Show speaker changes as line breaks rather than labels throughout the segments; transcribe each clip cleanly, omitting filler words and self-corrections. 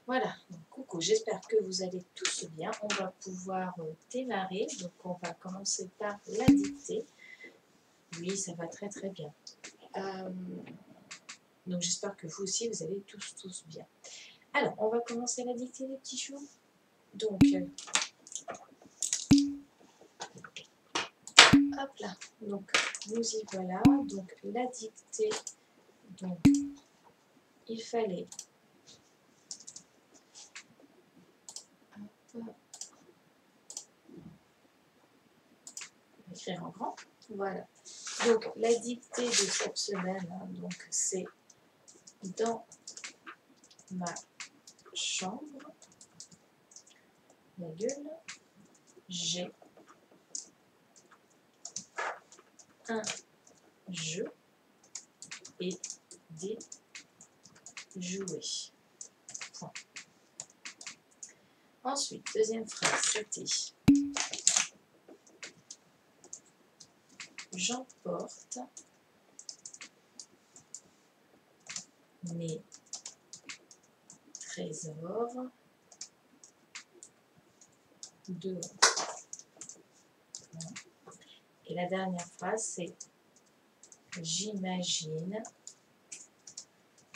Voilà, donc, coucou, j'espère que vous allez tous bien. On va pouvoir démarrer. Donc on va commencer par la dictée. Oui, ça va très très bien. Donc j'espère que vous aussi, vous allez tous bien. Alors, on va commencer la dictée des petits choux. Donc, hop là. Donc, nous y voilà. Donc, la dictée. Donc, il fallait... Hop. Écrire en grand. Voilà. Donc, la dictée de cette semaine, donc c'est dans ma chambre, virgule, j'ai un jeu et des jouets. Point. Ensuite, deuxième phrase, c'était j'emporte mes trésors dehors. Et la dernière phrase, c'est j'imagine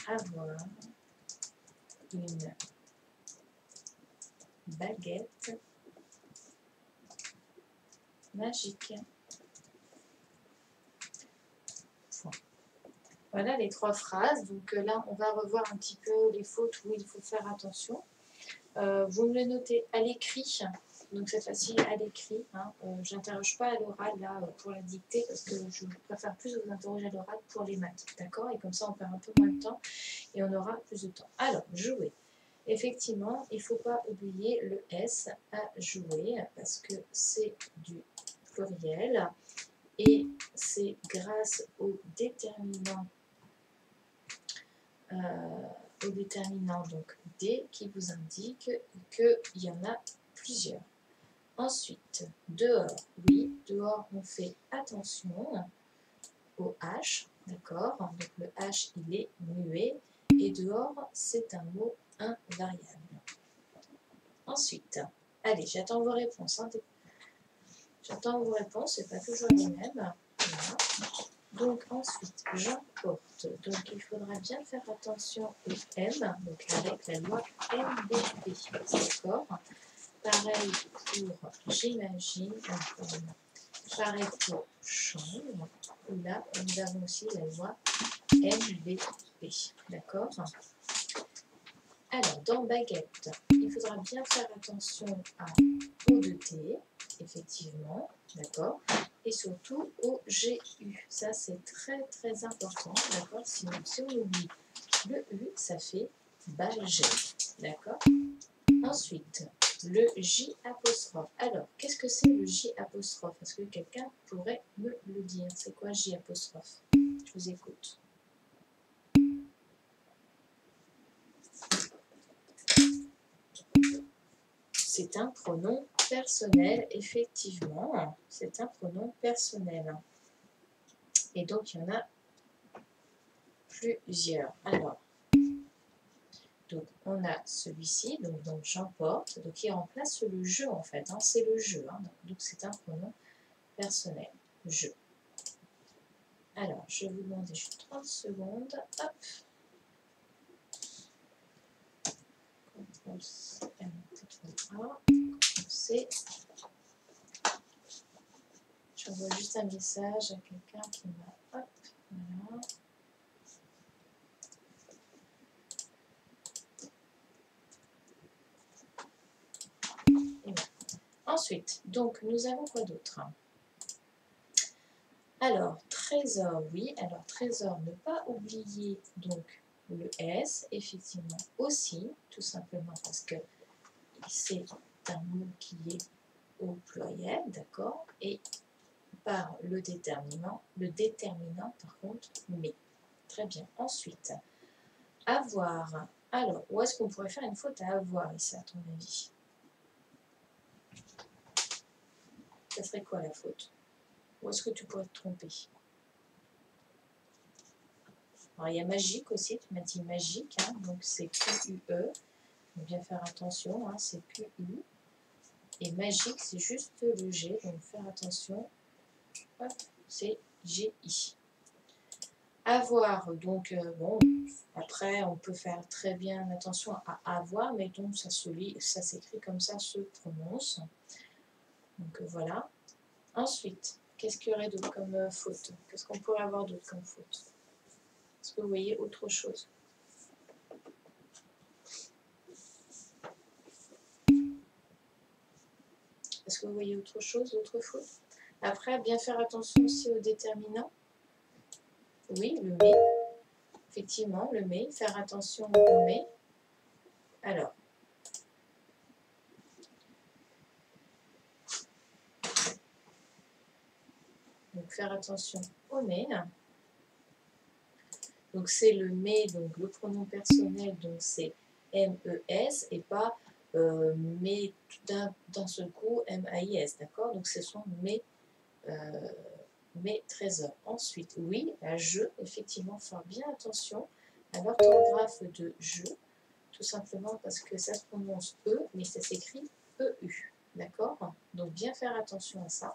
avoir une baguette magique. Point. Voilà les trois phrases. Donc là, on va revoir un petit peu les fautes où il faut faire attention. Vous me le notez à l'écrit. Donc cette fois-ci à l'écrit. Hein. Je n'interroge pas à l'oral là pour la dictée parce que je préfère plus vous interroger à l'oral pour les maths. D'accord? Et comme ça, on perd un peu moins de temps et on aura plus de temps. Alors, jouer. Effectivement, il ne faut pas oublier le S à jouer parce que c'est du pluriel et c'est grâce au déterminant donc D qui vous indique qu'il y en a plusieurs. Ensuite, dehors. Oui, dehors, on fait attention au H, d'accord? Donc le H, il est muet et dehors, c'est un mot invariable. Ensuite, allez, j'attends vos réponses. Hein. J'attends vos réponses, c'est pas toujours les mêmes. Voilà. Donc ensuite, j'emporte. Donc il faudra bien faire attention au M, donc avec la loi MBP, d'accord? Pareil pour j'imagine, pareil pour chambre, où là nous avons aussi la loi MBP, d'accord? Alors dans baguette, il faudra bien faire attention à O de T, effectivement, d'accord? Et surtout au GU. Ça, c'est très très important, d'accord? Sinon, si on oublie le U, ça fait baget, d'accord? Ensuite, le J apostrophe. Alors, qu'est-ce que c'est le J apostrophe? Est-ce que quelqu'un pourrait me le dire? C'est quoi J apostrophe? Je vous écoute. C'est un pronom personnel, effectivement. C'est un pronom personnel. Et donc, il y en a plusieurs. Alors, donc on a celui-ci, donc j'emporte, donc il remplace le je en fait. Hein, c'est le je. Hein, donc c'est un pronom personnel. Je. Alors, je vais vous demander juste 30 secondes. Hop. CTRL-C, CTRL-A. J'envoie juste un message à quelqu'un qui m'a... Hop, voilà. Et voilà. Ensuite, donc nous avons quoi d'autre? Alors, trésor, oui. Alors, trésor, ne pas oublier donc le S, effectivement aussi, tout simplement parce que c'est un mot qui est au pluriel, d'accord? Et par le déterminant par contre, mais. Très bien. Ensuite, avoir. Alors, où est-ce qu'on pourrait faire une faute à avoir ici, à ton avis? Ça serait quoi la faute? Où est-ce que tu pourrais te tromper? Alors, il y a magique aussi, tu m'as dit magique, hein, donc c'est Q-U-E. Bien faire attention, hein, c'est QU. Et magique, c'est juste le G, donc faire attention. Hop, c'est GI. Avoir, donc bon, après on peut faire très bien attention à avoir, mais donc ça se lit, ça s'écrit comme ça se prononce. Donc voilà. Ensuite, qu'est-ce qu'il y aurait d'autre comme faute? Qu'est-ce qu'on pourrait avoir d'autre comme faute? Est-ce que vous voyez autre chose? Est-ce que vous voyez autre chose, autre faute? Après, bien faire attention aussi aux déterminants. Oui, le mais. Effectivement, le mais. Faire attention au mais. Alors. Donc, faire attention au mais. Donc, c'est le mais, donc le pronom personnel, donc c'est M-E-S et pas mais d'un seul coup M-A-I-S, d'accord? Donc, ce sont mes trésors. Ensuite, oui, à je, effectivement, faire bien attention à l'orthographe de je, tout simplement parce que ça se prononce E, mais ça s'écrit E-U, d'accord? Donc, bien faire attention à ça.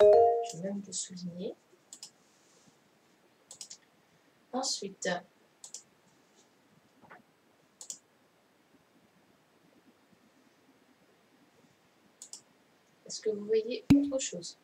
Je vais même le souligner. Ensuite, est-ce que vous voyez autre chose?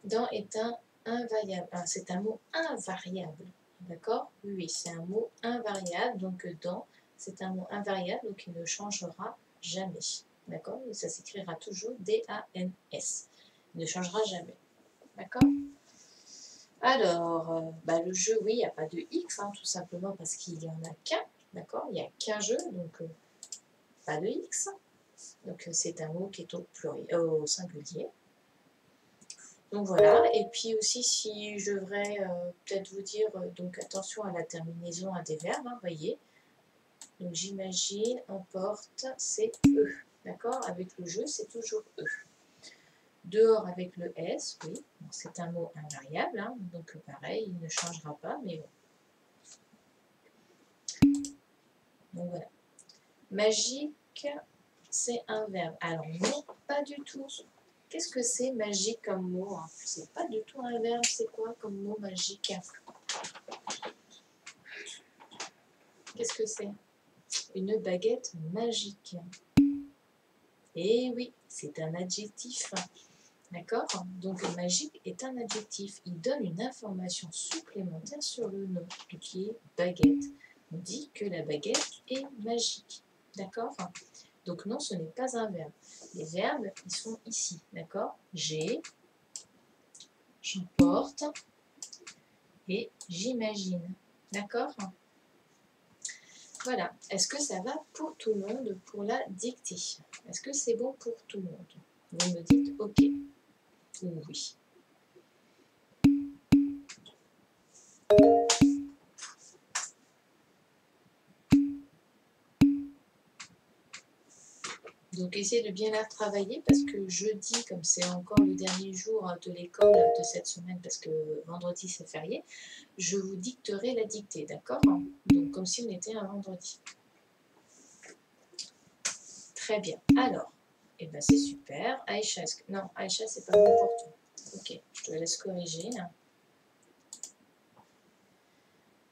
Dans est un invariable. Ah, c'est un mot invariable. D'accord? Oui, c'est un mot invariable. Donc, dans, c'est un mot invariable, donc il ne changera jamais. D'accord? Et ça s'écrira toujours D-A-N-S. Il ne changera jamais. D'accord? Alors, le jeu, oui, il n'y a pas de X, hein, tout simplement parce qu'il n'y en a qu'un. D'accord? Il n'y a qu'un jeu, donc pas de X. Donc, c'est un mot qui est au singulier. Donc voilà, et puis aussi si je devrais peut-être vous dire, donc attention à la terminaison à des verbes, hein, voyez. Donc j'imagine, emporte, c'est E, d'accord? Avec le jeu, c'est toujours E. Dehors avec le S, oui, c'est un mot invariable, hein, donc pareil, il ne changera pas, mais bon. Donc voilà. Magique, c'est un verbe. Alors non, pas du tout. Qu'est-ce que c'est magique comme mot, hein? C'est pas du tout un verbe, c'est quoi comme mot magique? Qu'est-ce que c'est? Une baguette magique. Et oui, c'est un adjectif. D'accord? Donc magique est un adjectif. Il donne une information supplémentaire sur le nom, qui est baguette. On dit que la baguette est magique. D'accord? Donc non, ce n'est pas un verbe. Les verbes, ils sont ici. D'accord? J'ai, j'emporte et j'imagine. D'accord? Voilà. Est-ce que ça va pour tout le monde pour la dictée? Est-ce que c'est bon pour tout le monde? Vous me dites OK ou oui. Donc essayez de bien la travailler parce que jeudi, comme c'est encore le dernier jour de l'école de cette semaine, parce que vendredi c'est férié, je vous dicterai la dictée, d'accord? Donc comme si on était un vendredi. Très bien. Alors, eh ben c'est super. Aïcha, non, Aïcha, c'est pas bon pour toi. Ok, je te laisse corriger.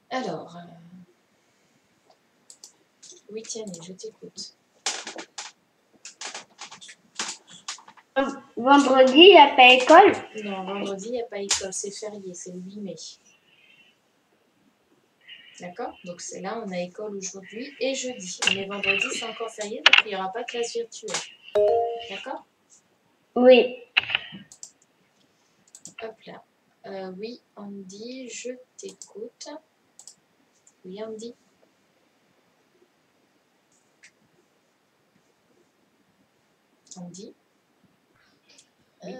Alors, oui, Tiani, je t'écoute.
Vendredi, il n'y a pas école?
Non, vendredi, il n'y a pas école, c'est férié, c'est le 8 mai. D'accord? Donc c'est là, on a école aujourd'hui et jeudi. Mais vendredi, c'est encore férié, donc il n'y aura pas de classe virtuelle. D'accord?
Oui.
Hop là. Oui, Andy, je t'écoute. Oui, Andy. Andy. Oui.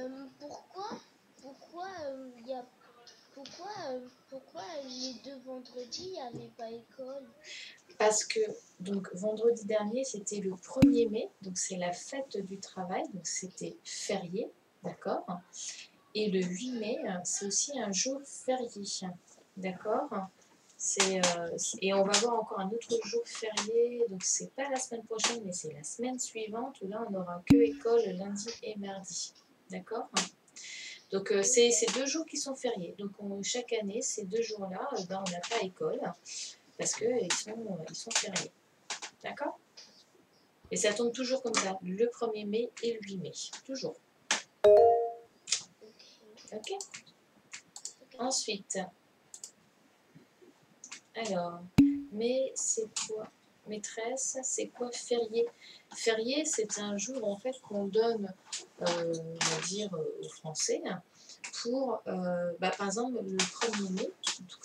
Pourquoi les deux vendredis, il n'y avait pas école?
Parce que donc vendredi dernier, c'était le 1er mai, donc c'est la fête du travail, donc c'était férié, d'accord? Et le 8 mai, c'est aussi un jour férié, d'accord? Et on va voir encore un autre jour férié, donc c'est pas la semaine prochaine, mais c'est la semaine suivante où là on n'aura que école lundi et mardi. D'accord? Donc c'est ces 2 jours qui sont fériés. Donc chaque année, ces 2 jours-là, ben, on n'a pas école parce qu'ils sont fériés. D'accord? Et ça tombe toujours comme ça, le 1er mai et le 8 mai. Toujours. Ok? Ensuite, alors, mais c'est quoi? Maîtresse, c'est quoi férié? Férié, c'est un jour en fait qu'on donne, on va dire, aux Français pour, par exemple, le 1er mai,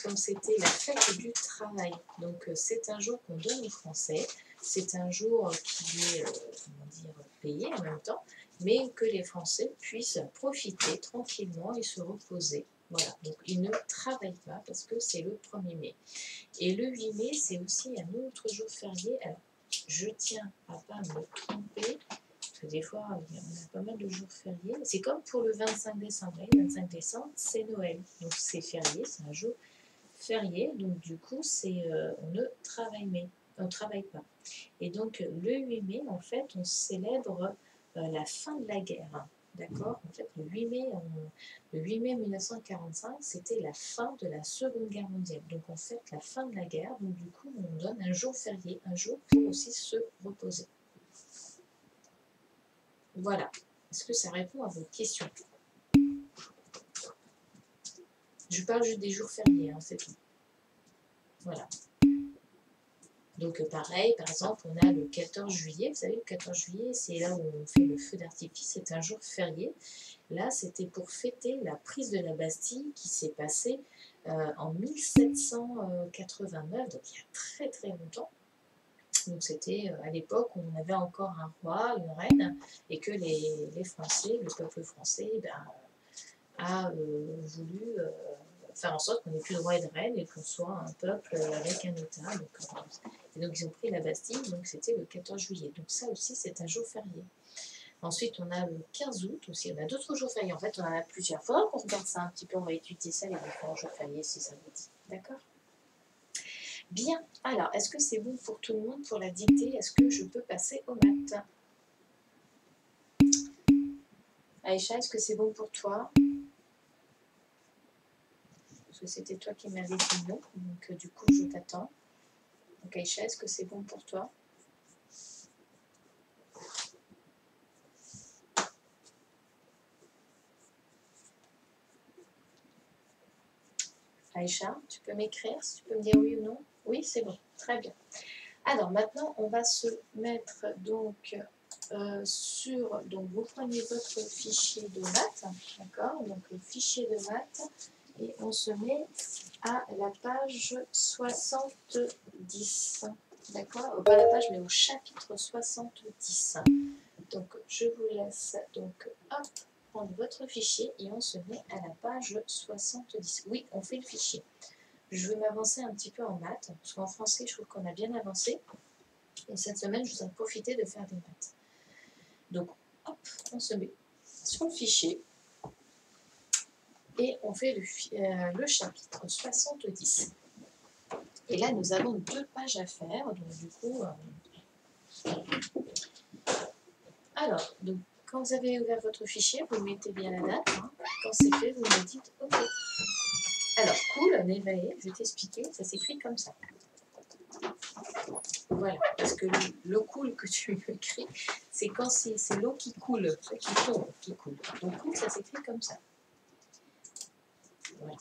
comme c'était la fête du travail. Donc, c'est un jour qu'on donne aux Français. C'est un jour qui est, comment dire, payé en même temps, mais que les Français puissent profiter tranquillement et se reposer. Voilà, donc ils ne travaillent pas parce que c'est le 1er mai. Et le 8 mai, c'est aussi un autre jour férié. Alors, je tiens à ne pas me tromper, parce que des fois, on a pas mal de jours fériés. C'est comme pour le 25 décembre. Le 25 décembre, c'est Noël. Donc, c'est férié, c'est un jour férié. Donc, du coup, on ne travaille pas. Et donc, le 8 mai, en fait, on célèbre la fin de la guerre. D'accord? En fait, le 8 mai 1945, c'était la fin de la Seconde Guerre mondiale. Donc, en fait, la fin de la guerre. Donc, du coup, on donne un jour férié, un jour pour aussi se reposer. Voilà. Est-ce que ça répond à votre question? Je parle juste des jours fériés, hein, c'est tout. Voilà. Donc pareil, par exemple, on a le 14 juillet. Vous savez, le 14 juillet, c'est là où on fait le feu d'artifice. C'est un jour férié. Là, c'était pour fêter la prise de la Bastille qui s'est passée en 1789, donc il y a très très longtemps. Donc c'était à l'époque où on avait encore un roi, une reine, et que les Français, le peuple français, a voulu faire en sorte qu'on n'ait plus de roi et de reine et qu'on soit un peuple avec un État. Et donc ils ont pris la Bastille, donc c'était le 14 juillet. Donc ça aussi c'est un jour férié. Ensuite on a le 15 août aussi, on a d'autres jours fériés. En fait on en a plusieurs fois, on regarde ça un petit peu, on va étudier ça, les différents jours fériés si ça vous dit. D'accord? Bien, alors est-ce que c'est bon pour tout le monde pour la dictée? Est-ce que je peux passer aux maths? Aïcha, est-ce que c'est bon pour toi? Parce que c'était toi qui m'avais dit non, donc du coup je t'attends. Donc Aïcha, est-ce que c'est bon pour toi? Aïcha, tu peux m'écrire, si tu peux me dire oui ou non? Oui, c'est bon, très bien. Alors maintenant, on va se mettre donc donc vous prenez votre fichier de maths, d'accord? Donc le fichier de maths, et on se met à la page 70, d'accord? Pas la page, mais au chapitre 70. Donc je vous laisse donc hop, prendre votre fichier et on se met à la page 70. Oui, on fait le fichier. Je vais m'avancer un petit peu en maths, parce qu'en français, je trouve qu'on a bien avancé. Et cette semaine, je voudrais profiter de faire des maths. Donc, hop, on se met sur le fichier et on fait le chapitre 70. Et là, nous avons 2 pages à faire. Donc, du coup, alors, donc, quand vous avez ouvert votre fichier, vous mettez bien la date. Hein. Quand c'est fait, vous me dites OK. Alors, cool, Névaé, je vais t'expliquer, ça s'écrit comme ça. Voilà, parce que l'eau coule que tu écris, c'est quand c'est l'eau qui coule, qui tombe, qui coule. Donc, cool, ça s'écrit comme ça. Voilà.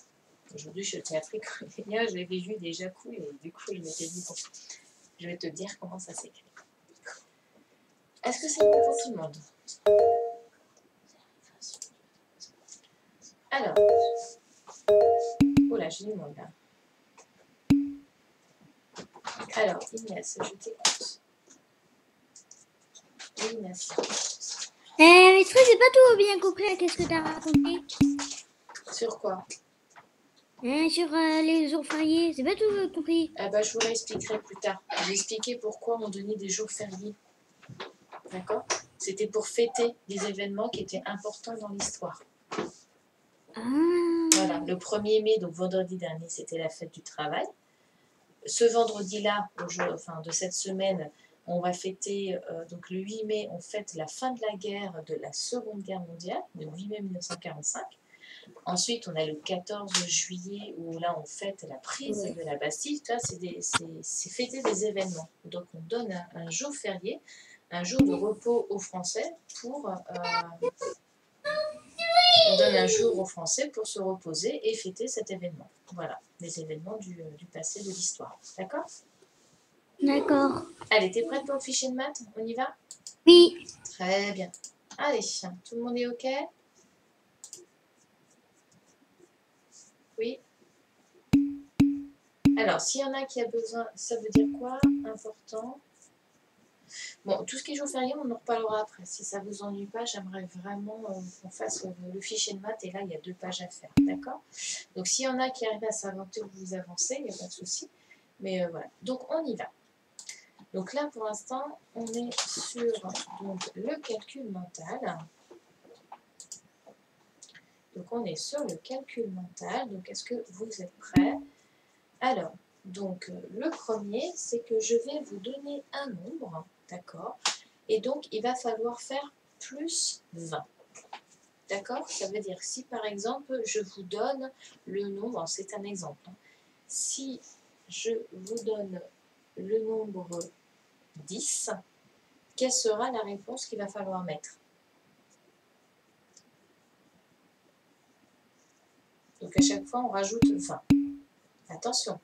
Aujourd'hui, je t'ai appris que hier, je l'avais vu déjà cool, et du coup, je m'étais dit, bon, je vais te dire comment ça s'écrit. Est-ce que c'est bon pour tout le monde? Alors, oh là, j'ai du monde là. Alors, Inès, je t'écoute. Inès.
Mais toi, j'ai pas tout bien compris. Qu'est-ce que t'as raconté?
Sur quoi?
Sur les jours fériés, j'ai pas tout compris.
Je vous l'expliquerai plus tard. Je vais expliquer pourquoi on donnait des jours fériés. D'accord? C'était pour fêter des événements qui étaient importants dans l'histoire.
Ah.
Voilà, le 1er mai, donc vendredi dernier, c'était la fête du travail. ce vendredi-là, enfin, de cette semaine, on va fêter, donc le 8 mai, on fête la fin de la guerre, de la Seconde Guerre mondiale, le 8 mai 1945. Ensuite, on a le 14 juillet, où là, on fête la prise de la Bastille. Tu vois, c'est fêter des événements. Donc, on donne un jour férié, un jour de repos aux Français pour... on donne un jour aux Français pour se reposer et fêter cet événement. Voilà, les événements du passé, de l'histoire. D'accord?
D'accord.
Allez, t'es prête pour le fichier de maths? On y va?
Oui.
Très bien. Allez, tout le monde est OK? Oui. Alors, s'il y en a qui a besoin, ça veut dire quoi? Important. Bon, tout ce qui est jour férié, on en reparlera après. Si ça ne vous ennuie pas, j'aimerais vraiment qu'on fasse le fichier de maths. Et là, il y a 2 pages à faire. D'accord? Donc, s'il y en a qui arrivent à s'inventer ou vous avancer, il n'y a pas de souci. Mais voilà. Donc, on y va. Donc là, pour l'instant, on est sur donc, le calcul mental. Donc, on est sur le calcul mental. Donc, est-ce que vous êtes prêts? Alors, donc, le premier, c'est que je vais vous donner un nombre, d'accord? Et donc, il va falloir faire plus 20. D'accord? Ça veut dire, si par exemple, je vous donne le nombre, c'est un exemple, hein, si je vous donne le nombre 10, quelle sera la réponse qu'il va falloir mettre? Donc, à chaque fois, on rajoute 20. Attention,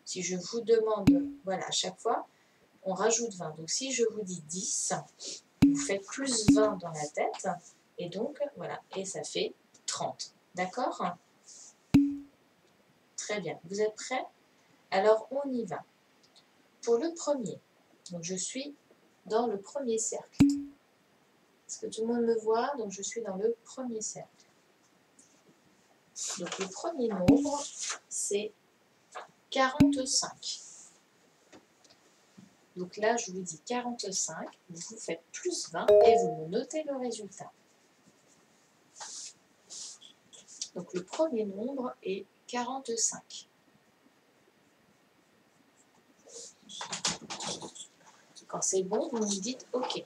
si je vous demande, voilà, à chaque fois, on rajoute 20. Donc, si je vous dis 10, vous faites plus 20 dans la tête, et donc, voilà, et ça fait 30. D'accord? Très bien. Vous êtes prêts? Alors, on y va. Pour le premier, donc je suis dans le premier cercle. Est-ce que tout le monde me voit? Donc, je suis dans le premier cercle. Donc, le premier nombre, c'est 45. Donc là, je vous dis 45, vous faites plus 20 et vous me notez le résultat. Donc le premier nombre est 45. Quand c'est bon, vous me dites OK.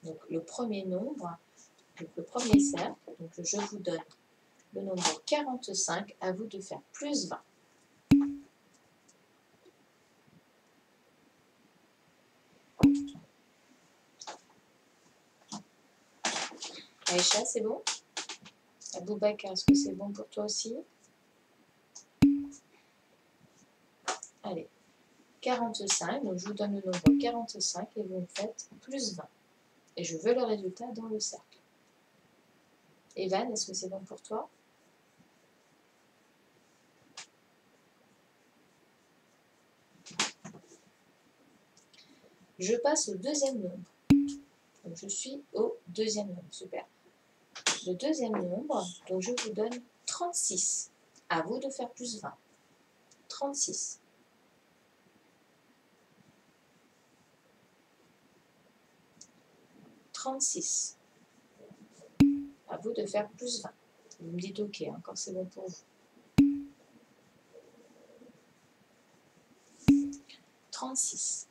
Donc le premier nombre, donc le premier cercle, donc je vous donne le nombre 45, à vous de faire plus 20. Aïcha, c'est bon? Aboubakar, est-ce que c'est bon pour toi aussi? Allez, 45, donc je vous donne le nombre 45 et vous me faites plus 20. Et je veux le résultat dans le cercle. Evan, est-ce que c'est bon pour toi? Je passe au deuxième nombre. Donc je suis au deuxième nombre, super. Le deuxième nombre, donc je vous donne 36. À vous de faire plus 20. 36. 36. À vous de faire plus 20. Vous me dites OK, hein, quand c'est bon pour vous. 36.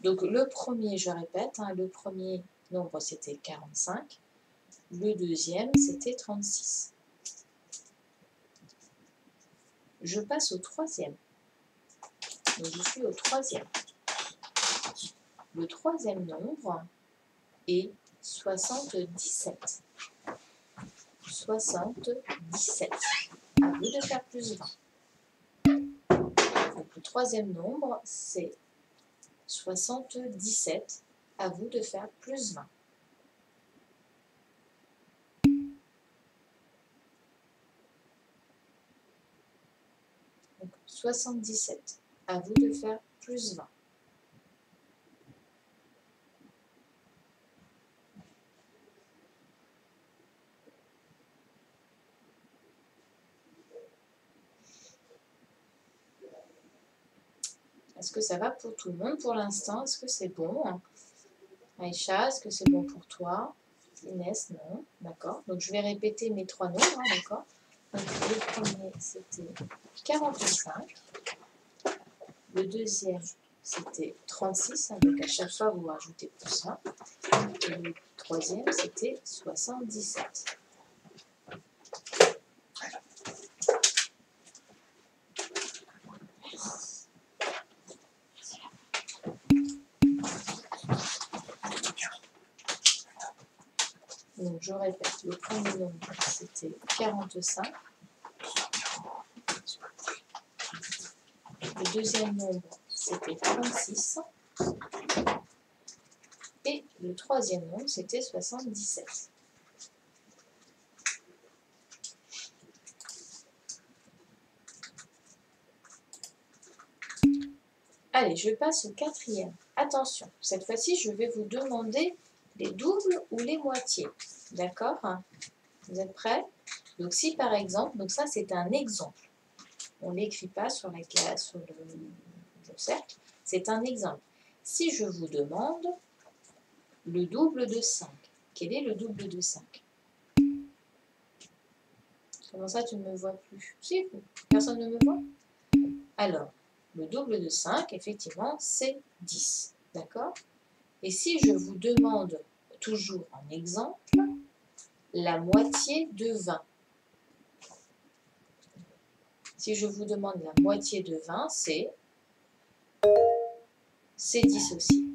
Donc le premier, je répète, hein, le premier nombre c'était 45. Le deuxième c'était 36. Je passe au troisième. Donc je suis au troisième. Le troisième nombre est 77. 77. À vous de faire plus 20. Donc le troisième nombre, c'est 77. À vous de faire plus 20. Donc 77. À vous de faire plus 20. Est-ce que ça va pour tout le monde pour l'instant? Est-ce que c'est bon? Aïcha, est-ce que c'est bon pour toi? Inès, non. D'accord. Donc, je vais répéter mes 3 nombres, hein, d'accord? Donc, le premier, c'était 45. Le deuxième, c'était 36. Hein, donc, à chaque fois, vous rajoutez plus ça. Et le troisième, c'était 77. Donc, je répète, le premier nombre, c'était 45. Le deuxième nombre, c'était 36. Et le troisième nombre, c'était 77. Allez, je passe au quatrième. Attention, cette fois-ci, je vais vous demander les doubles ou les moitiés. D'accord? Vous êtes prêts? Donc, si par exemple, donc ça c'est un exemple. On ne l'écrit pas sur la classe, sur le cercle. C'est un exemple. Si je vous demande le double de 5, quel est le double de 5? Comment ça, tu ne me vois plus? Si, personne ne me voit? Alors, le double de 5, effectivement, c'est 10. D'accord? Et si je vous demande, toujours en exemple, la moitié de 20. Si je vous demande la moitié de 20, c'est 10 aussi.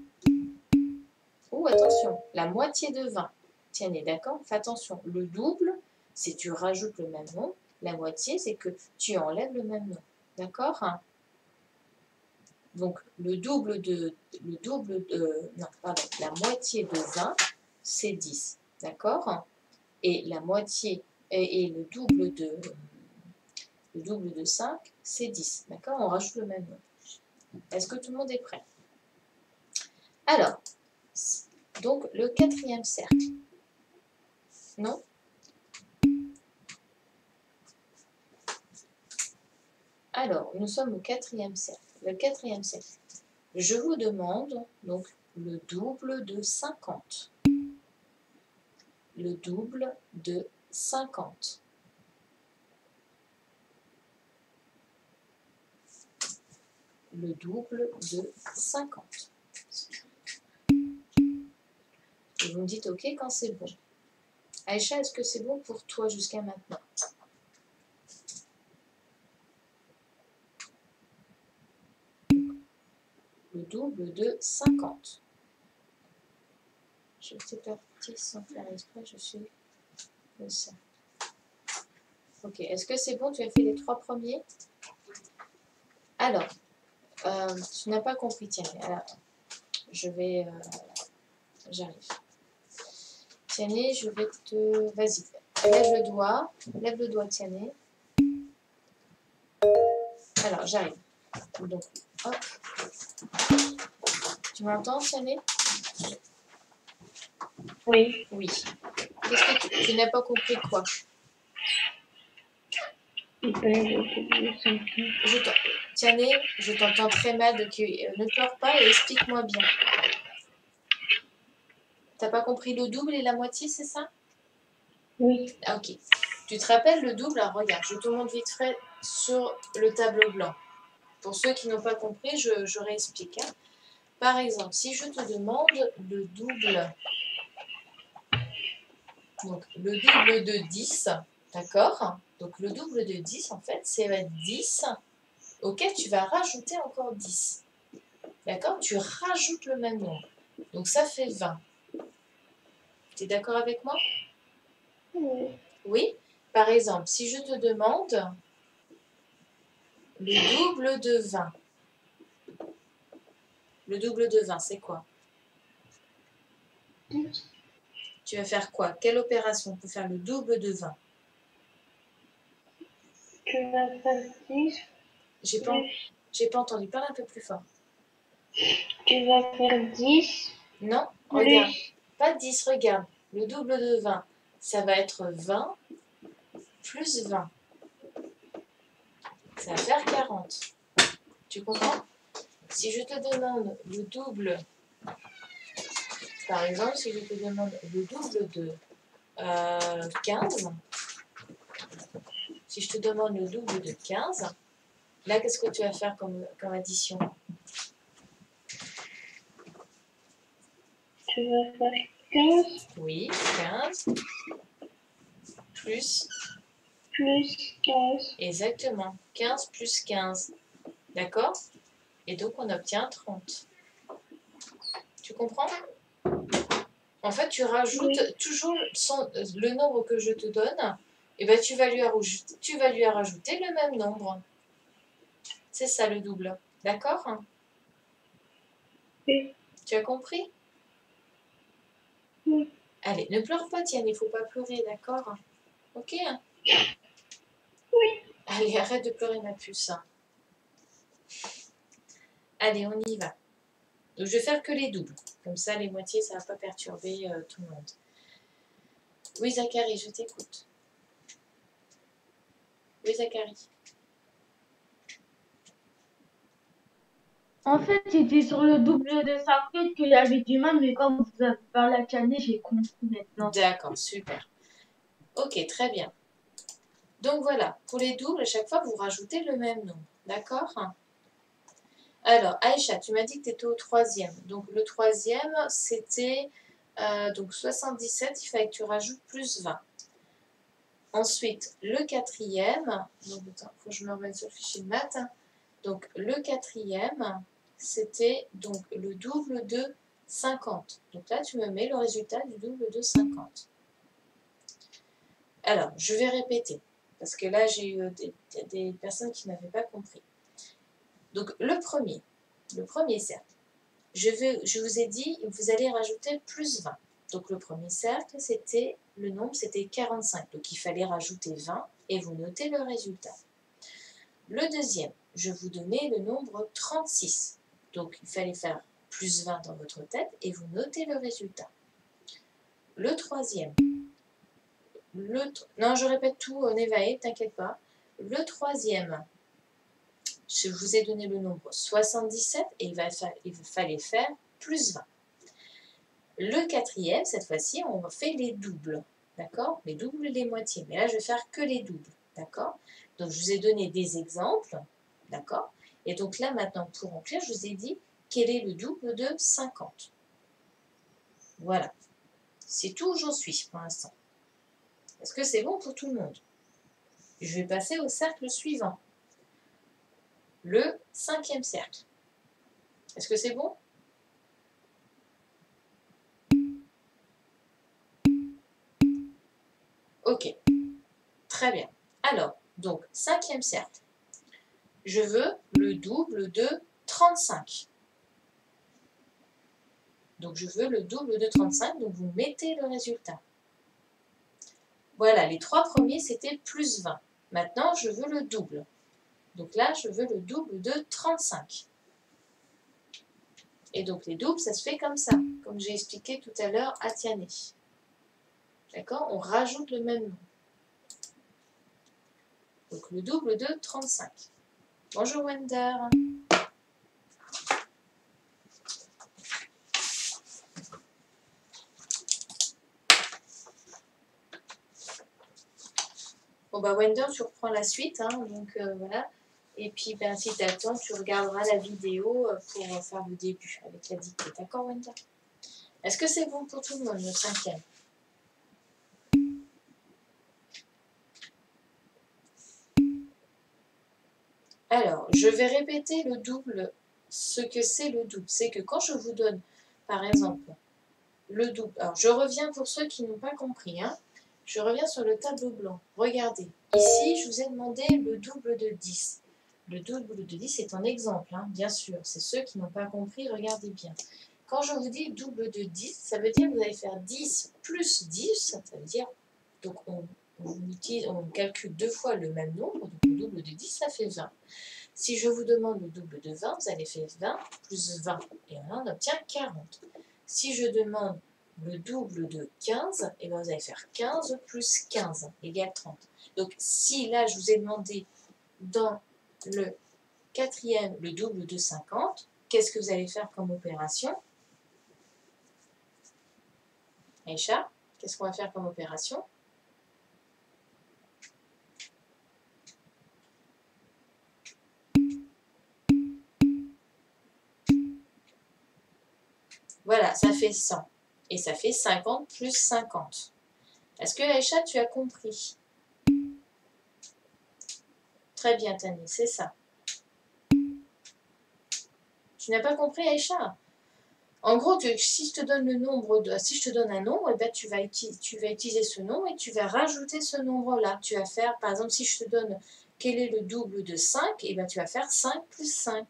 Oh, attention, la moitié de 20. Tiens, d'accord? Fais attention, le double, c'est tu rajoutes le même nom. La moitié, c'est que tu enlèves le même nom. D'accord? Donc, la moitié de 20, c'est 10. D'accord? Et la moitié, et le double de 5, c'est 10. D'accord? On rajoute le même nom. Est-ce que tout le monde est prêt? Alors, donc le quatrième cercle. Non? Alors, nous sommes au quatrième cercle. Le quatrième cercle. Je vous demande donc le double de 50. Le double de 50. Le double de 50. Et vous me dites OK quand c'est bon. Aïcha, est-ce que c'est bon pour toi jusqu'à maintenant? Le double de 50. Je t'ai parti sans faire exprès, je suis le ça. Ok, est-ce que c'est bon? Tu as fait les 3 premiers? Alors, tu n'as pas compris, tiens, alors, je vais... j'arrive. Tiens, je vais te... Vas-y, lève le doigt, Tiané. Alors, j'arrive. Donc, hop. Tu m'entends, Tiané?
Oui.
Oui. Qu'est-ce que tu n'as pas compris quoi? Tiané, je t'entends très mal, donc ne pleure pas et explique-moi bien. T'as pas compris le double et la moitié, c'est ça?
Oui.
Ah, ok. Tu te rappelles le double? Alors regarde, je te montre vite fait sur le tableau blanc. Pour ceux qui n'ont pas compris, je réexplique. Hein. Par exemple, si je te demande le double, donc le double de 10, d'accord? Donc le double de 10, en fait, c'est 10 auquel tu vas rajouter encore 10. D'accord? Tu rajoutes le même nombre. Donc ça fait 20. Tu es d'accord avec moi?
Oui.
Oui? Par exemple, si je te demande le double de 20. Le double de 20, c'est quoi? Tu vas faire quoi? Quelle opération pour faire le double de 20?
Tu vas faire 10.
J'ai pas entendu. Parle un peu plus fort.
Tu vas faire 10.
Non?
Plus.
Regarde. Pas 10, regarde. Le double de 20, ça va être 20 plus 20. Ça va faire 40. Tu comprends? Si je te demande le double, par exemple, si je te demande le double de 15, si je te demande le double de 15, là, qu'est-ce que tu vas faire comme addition?
Tu vas faire 15
Oui, 15 plus,
plus 15.
exactement, 15 plus 15, d'accord? Et donc, on obtient 30. Tu comprends? En fait, tu rajoutes
Oui.
toujours le nombre que je te donne, et ben tu vas lui rajouter le même nombre. C'est ça le double, d'accord?
Oui.
Tu as compris?
Oui.
Allez, ne pleure pas, Tiane, il ne faut pas pleurer, d'accord? Ok?
Oui.
Allez, arrête de pleurer, ma puce. Allez, on y va. Donc, je vais faire que les doubles. Comme ça, les moitiés, ça ne va pas perturber tout le monde. Oui, Zachary, je t'écoute. Oui, Zachary.
En fait, c'était sur le double de 50 que j'avais du mal, mais comme vous avez parlé à Tiani, j'ai compris maintenant.
D'accord, super. Ok, très bien. Donc voilà, pour les doubles, à chaque fois, vous rajoutez le même nombre. D'accord? Alors, Aïcha, tu m'as dit que tu étais au troisième. Donc, le troisième, c'était donc 77. Il fallait que tu rajoutes plus 20. Ensuite, le quatrième. Donc, attends, il faut que je me remette sur le fichier de maths. Donc, le quatrième, c'était donc le double de 50. Donc là, tu me mets le résultat du double de 50. Alors, je vais répéter. Parce que là, j'ai eu des personnes qui n'avaient pas compris. Donc, le premier cercle. Je vous ai dit, vous allez rajouter plus 20. Donc, le premier cercle, le nombre, c'était 45. Donc, il fallait rajouter 20 et vous notez le résultat. Le deuxième, je vous donnais le nombre 36. Donc, il fallait faire plus 20 dans votre tête et vous notez le résultat. Le troisième, non, je répète tout, Nevae, t'inquiète pas. Le troisième, je vous ai donné le nombre 77 et il fallait faire plus 20. Le quatrième, cette fois-ci, on fait les doubles, d'accord? Les doubles et les moitiés. Mais là, je vais faire que les doubles, d'accord? Donc, je vous ai donné des exemples, d'accord? Et donc là, maintenant, pour remplir, je vous ai dit quel est le double de 50. Voilà. C'est tout où j'en suis pour l'instant. Est-ce que c'est bon pour tout le monde? Je vais passer au cercle suivant. Le cinquième cercle. Est-ce que c'est bon? Ok. Très bien. Alors, donc, cinquième cercle. Je veux le double de 35. Donc, je veux le double de 35, donc vous mettez le résultat. Voilà, les trois premiers, c'était plus 20. Maintenant, je veux le double. Donc là, je veux le double de 35. Et donc, les doubles, ça se fait comme ça, comme j'ai expliqué tout à l'heure à Tiané. D'accord? On rajoute le même nom. Donc, le double de 35. Bonjour, Wender. Bon, bah, Wender, tu reprends la suite, hein, donc voilà. Et puis, ben, si tu attends, tu regarderas la vidéo pour faire le début avec la dictée. D'accord, Wender? Est-ce que c'est bon pour tout le monde, le cinquième? Alors, je vais répéter le double. Ce que c'est le double, c'est que quand je vous donne, par exemple, le double. Alors, je reviens pour ceux qui n'ont pas compris, hein. Je reviens sur le tableau blanc. Regardez, ici, je vous ai demandé le double de 10. Le double de 10 est un exemple, hein, bien sûr. C'est ceux qui n'ont pas compris, regardez bien. Quand je vous dis double de 10, ça veut dire que vous allez faire 10 plus 10, ça veut dire, donc on calcule deux fois le même nombre, donc le double de 10, ça fait 20. Si je vous demande le double de 20, vous allez faire 20 plus 20, et là on obtient 40. Si je demande le double de 15, et bien vous allez faire 15 plus 15 égale 30. Donc si là je vous ai demandé dans le quatrième le double de 50, qu'est-ce que vous allez faire comme opération? Aïcha, qu'est-ce qu'on va faire comme opération? Voilà, ça fait 100. Et ça fait 50 plus 50. Est-ce que Aïcha, tu as compris? Très bien, Tani, c'est ça. Tu n'as pas compris, Aïcha? En gros, si je te donne si je te donne un nombre, eh ben, tu vas utiliser ce nombre et tu vas rajouter ce nombre-là. Tu vas faire, par exemple, si je te donne quel est le double de 5, eh ben, tu vas faire 5 plus 5.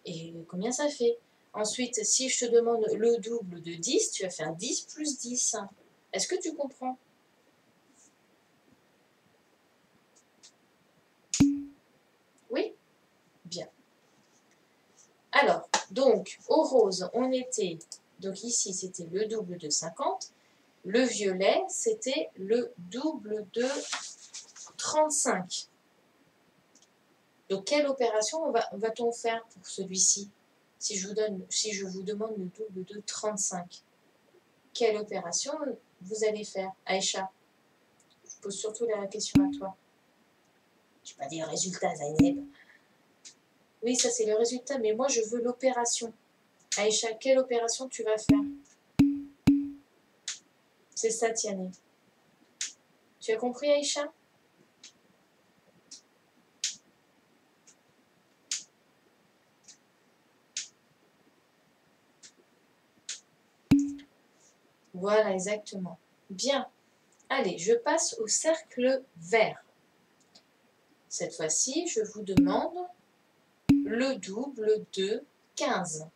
Et combien ça fait? Ensuite, si je te demande le double de 10, tu vas faire 10 plus 10. Est-ce que tu comprends? Oui? Bien. Alors, donc, au rose, on était, donc ici, c'était le double de 50. Le violet, c'était le double de 35. Donc, quelle opération va-t-on faire pour celui-ci? Si je vous demande le double de 35, quelle opération vous allez faire? Aïcha, je pose surtout la question à toi. Je n'ai pas dit le résultat, Zaineb. Oui, ça c'est le résultat, mais moi je veux l'opération. Aïcha, quelle opération tu vas faire? C'est ça, Tiane. Tu as compris, Aïcha? Voilà, exactement. Bien. Allez, je passe au cercle vert. Cette fois-ci, je vous demande le double de 15.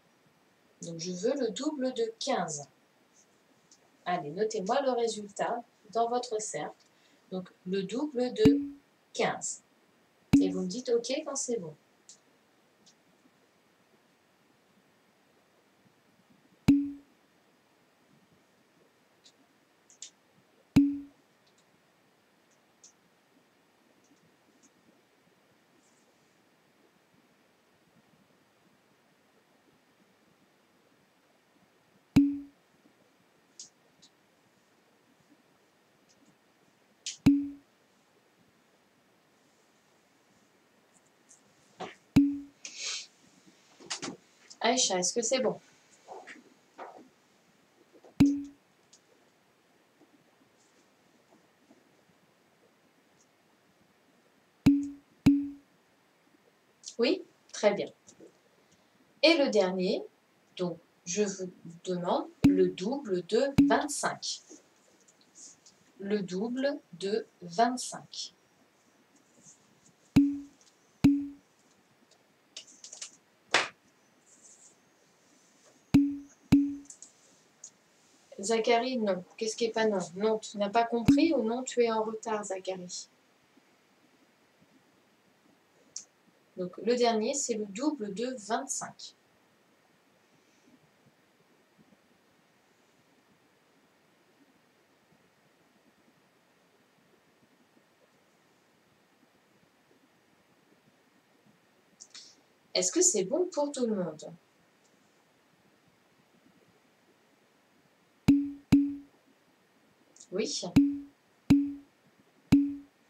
Donc, je veux le double de 15. Allez, notez-moi le résultat dans votre cercle. Donc, le double de 15. Et vous me dites OK quand c'est bon. Aïcha, est-ce que c'est bon? Oui? Très bien. Et le dernier, donc, je vous demande le double de 25. Le double de 25. Zachary, non. Qu'est-ce qui n'est pas non? Non, tu n'as pas compris ou non, tu es en retard, Zachary. Donc, le dernier, c'est le double de 25. Est-ce que c'est bon pour tout le monde? Oui.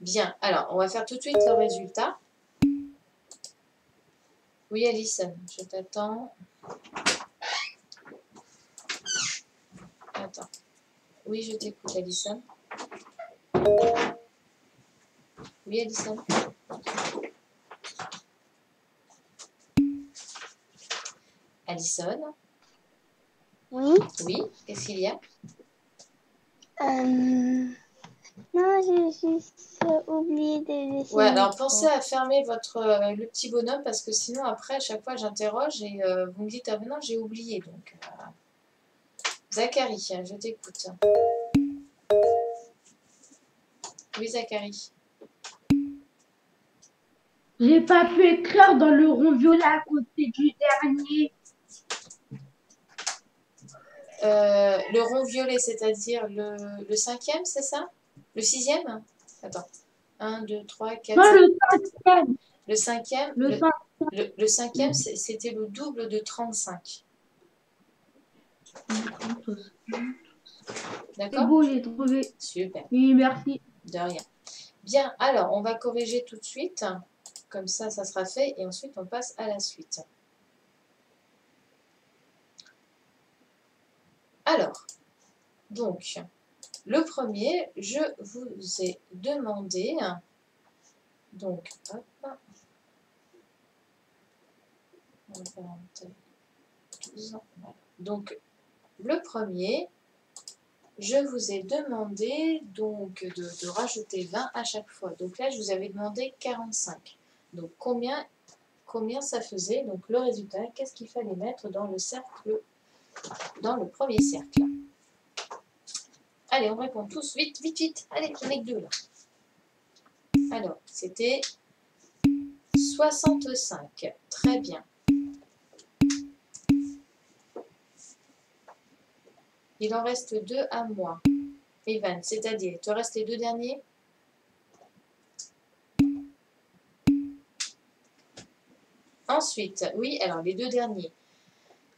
Bien. Alors, on va faire tout de suite le résultat. Oui, Alice, je t'attends. Attends. Oui, je t'écoute, Alison. Oui, Alison. Alison.
Oui.
Oui, qu'est-ce qu'il y a?
Non, j'ai juste oublié de laisser.
Ouais, alors pensez à fermer le petit bonhomme parce que sinon après à chaque fois j'interroge et vous me dites ah ben non j'ai oublié donc. Zachary, je t'écoute. Oui Zachary.
J'ai pas pu écrire dans le rond violet à côté du dernier.
Le rond violet, c'est-à-dire le cinquième, c'est ça? Le sixième? Attends. 1, 2, 3, 4,
Non,
5.
le cinquième.
Le cinquième?
Le cinquième.
Le cinquième, c'était le double de 35.
C'est
D'accord?
beau, j'ai trouvé.
Super,
Oui, merci.
de rien. Bien, alors, on va corriger tout de suite. Comme ça sera fait. Et ensuite, on passe à la suite. Alors, donc, le premier, je vous ai demandé... Donc, hop. On va faire un taille 12. Voilà. Donc, le premier, je vous ai demandé donc de rajouter 20 à chaque fois. Donc là, je vous avais demandé 45. Donc, combien ça faisait? Donc, le résultat, qu'est-ce qu'il fallait mettre dans le cercle, dans le premier cercle? Allez, on répond tous. Vite, vite, vite. Allez, j'en ai que 2 là. Alors, c'était 65. Très bien. Il en reste 2 à moi. Evan, c'est-à-dire, il te reste les 2 derniers? Ensuite, oui, alors les 2 derniers.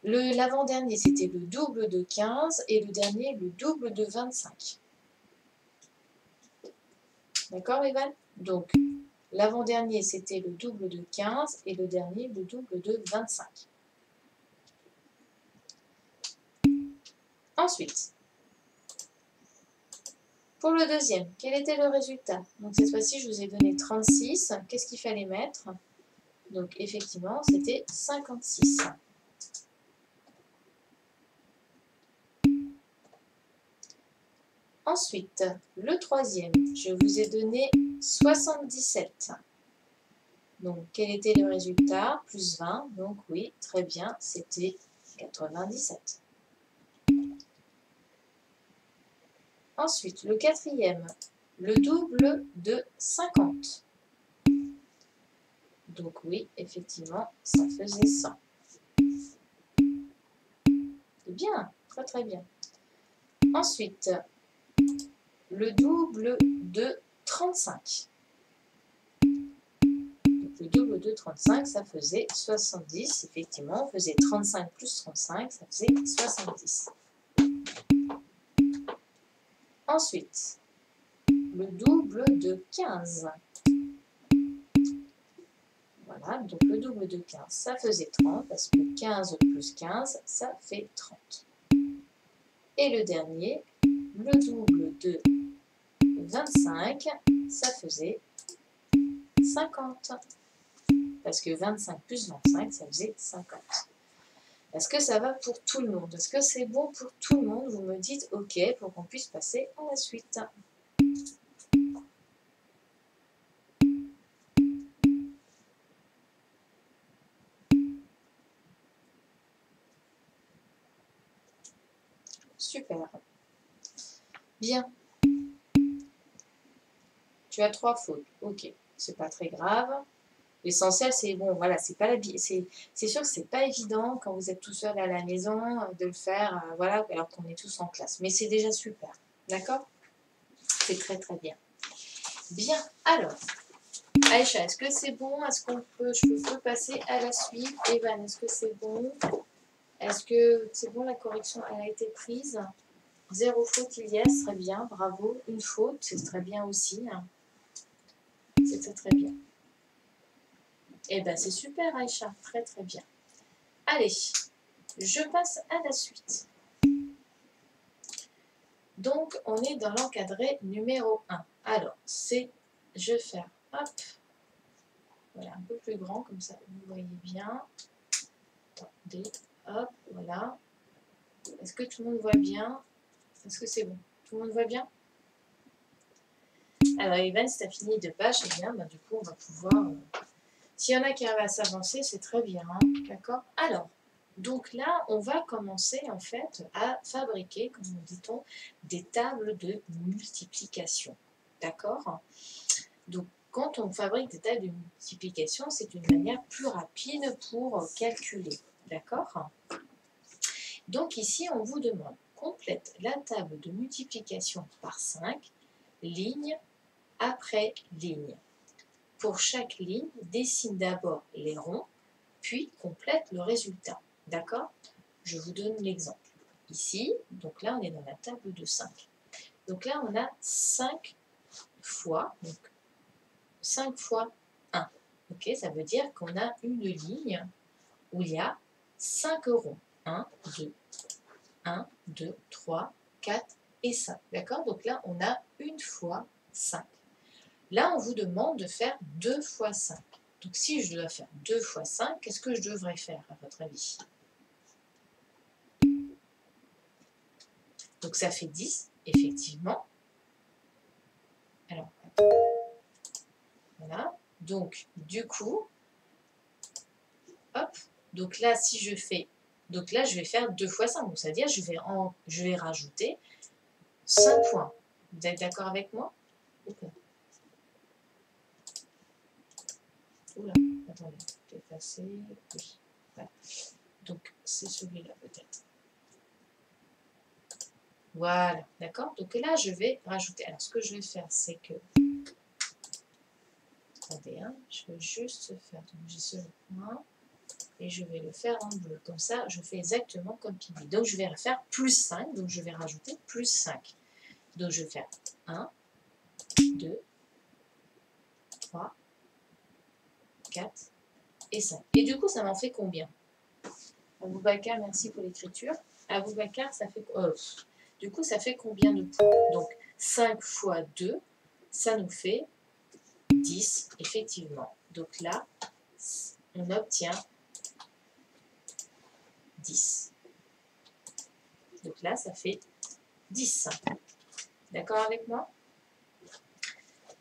L'avant-dernier, c'était le double de 15 et le dernier, le double de 25. D'accord, Evan? Donc, l'avant-dernier, c'était le double de 15 et le dernier, le double de 25. Ensuite, pour le deuxième, quel était le résultat? Donc, cette fois-ci, je vous ai donné 36. Qu'est-ce qu'il fallait mettre? Donc, effectivement, c'était 56. Ensuite, le troisième, je vous ai donné 77. Donc, quel était le résultat? Plus 20. Donc, oui, très bien, c'était 97. Ensuite, le quatrième, le double de 50. Donc, oui, effectivement, ça faisait 100. C'est bien, très très bien. Ensuite, le double de 35. Donc, le double de 35, ça faisait 70. Effectivement, on faisait 35 plus 35, ça faisait 70. Ensuite, le double de 15. Voilà, donc le double de 15, ça faisait 30, parce que 15 plus 15, ça fait 30. Et le dernier, le double de 25, ça faisait 50. Parce que 25 plus 25, ça faisait 50. Est-ce que ça va pour tout le monde? Est-ce que c'est bon pour tout le monde? Vous me dites OK pour qu'on puisse passer à la suite. Super. Bien. Tu as 3 fautes. OK. C'est pas très grave. L'essentiel, c'est bon, voilà, c'est sûr que c'est pas évident quand vous êtes tout seul à la maison de le faire, voilà, alors qu'on est tous en classe. Mais c'est déjà super. D'accord? C'est très très bien. Bien. Alors, Aïcha, est-ce que c'est bon? Est-ce je peux passer à la suite? Evan, est-ce que c'est bon? Est-ce que c'est bon, la correction, elle a été prise? 0 faute, Ilias, très bien, bravo. Une faute, c'est très bien aussi. C'est très très bien. Eh bien, c'est super, Aïcha, très très bien. Allez, je passe à la suite. Donc, on est dans l'encadré numéro 1. Alors, je vais faire, hop, voilà, un peu plus grand, comme ça, vous voyez bien. Attendez, hop, voilà. Est-ce que tout le monde voit bien? Est-ce que c'est bon? Tout le monde voit bien? Alors, Evan, si tu as fini de page, c'est bien, bah, du coup, on va pouvoir... S'il y en a qui arrivent à s'avancer, c'est très bien, hein, d'accord? Alors, donc là, on va commencer en fait à fabriquer, comme dit-on, des tables de multiplication, d'accord? Donc, quand on fabrique des tables de multiplication, c'est une manière plus rapide pour calculer, d'accord? Donc ici, on vous demande, complète la table de multiplication par 5, ligne après ligne. Pour chaque ligne, dessine d'abord les ronds, puis complète le résultat. D'accord? Je vous donne l'exemple. Ici, donc là, on est dans la table de 5. Donc là, on a 5 fois, donc 5 fois 1. Ok, ça veut dire qu'on a une ligne où il y a 5 ronds. 1, 2, 3, 4 et 5. D'accord? Donc là, on a une fois 5. Là, on vous demande de faire 2 fois 5. Donc si je dois faire 2 fois 5, qu'est-ce que je devrais faire à votre avis? Donc ça fait 10, effectivement. Alors, voilà. Donc, du coup, hop. Donc là, si je fais... Donc là, je vais faire 2 fois 5. Donc, c'est-à-dire je vais rajouter 5 points. Vous êtes d'accord avec moi? Oula, attendez, je vais effacer. Oui. Voilà. Donc, c'est celui-là peut-être. Voilà, d'accord? Donc là, je vais rajouter. Alors, ce que je vais faire, c'est que... Attendez, hein, je vais juste faire... Donc, j'ai ce point. Et je vais le faire en bleu. Comme ça, je fais exactement comme Pibi. Donc, je vais faire plus 5. Donc, je vais rajouter plus 5. Donc, je vais faire 1, 2, 3, 4 et 5. Et du coup, ça m'en fait combien? Aboubacar, merci pour l'écriture. Aboubacar, ça fait... du coup, ça fait combien de points? Donc, 5 fois 2, ça nous fait 10, effectivement. Donc là, on obtient 10. Donc là, ça fait 10. D'accord avec moi?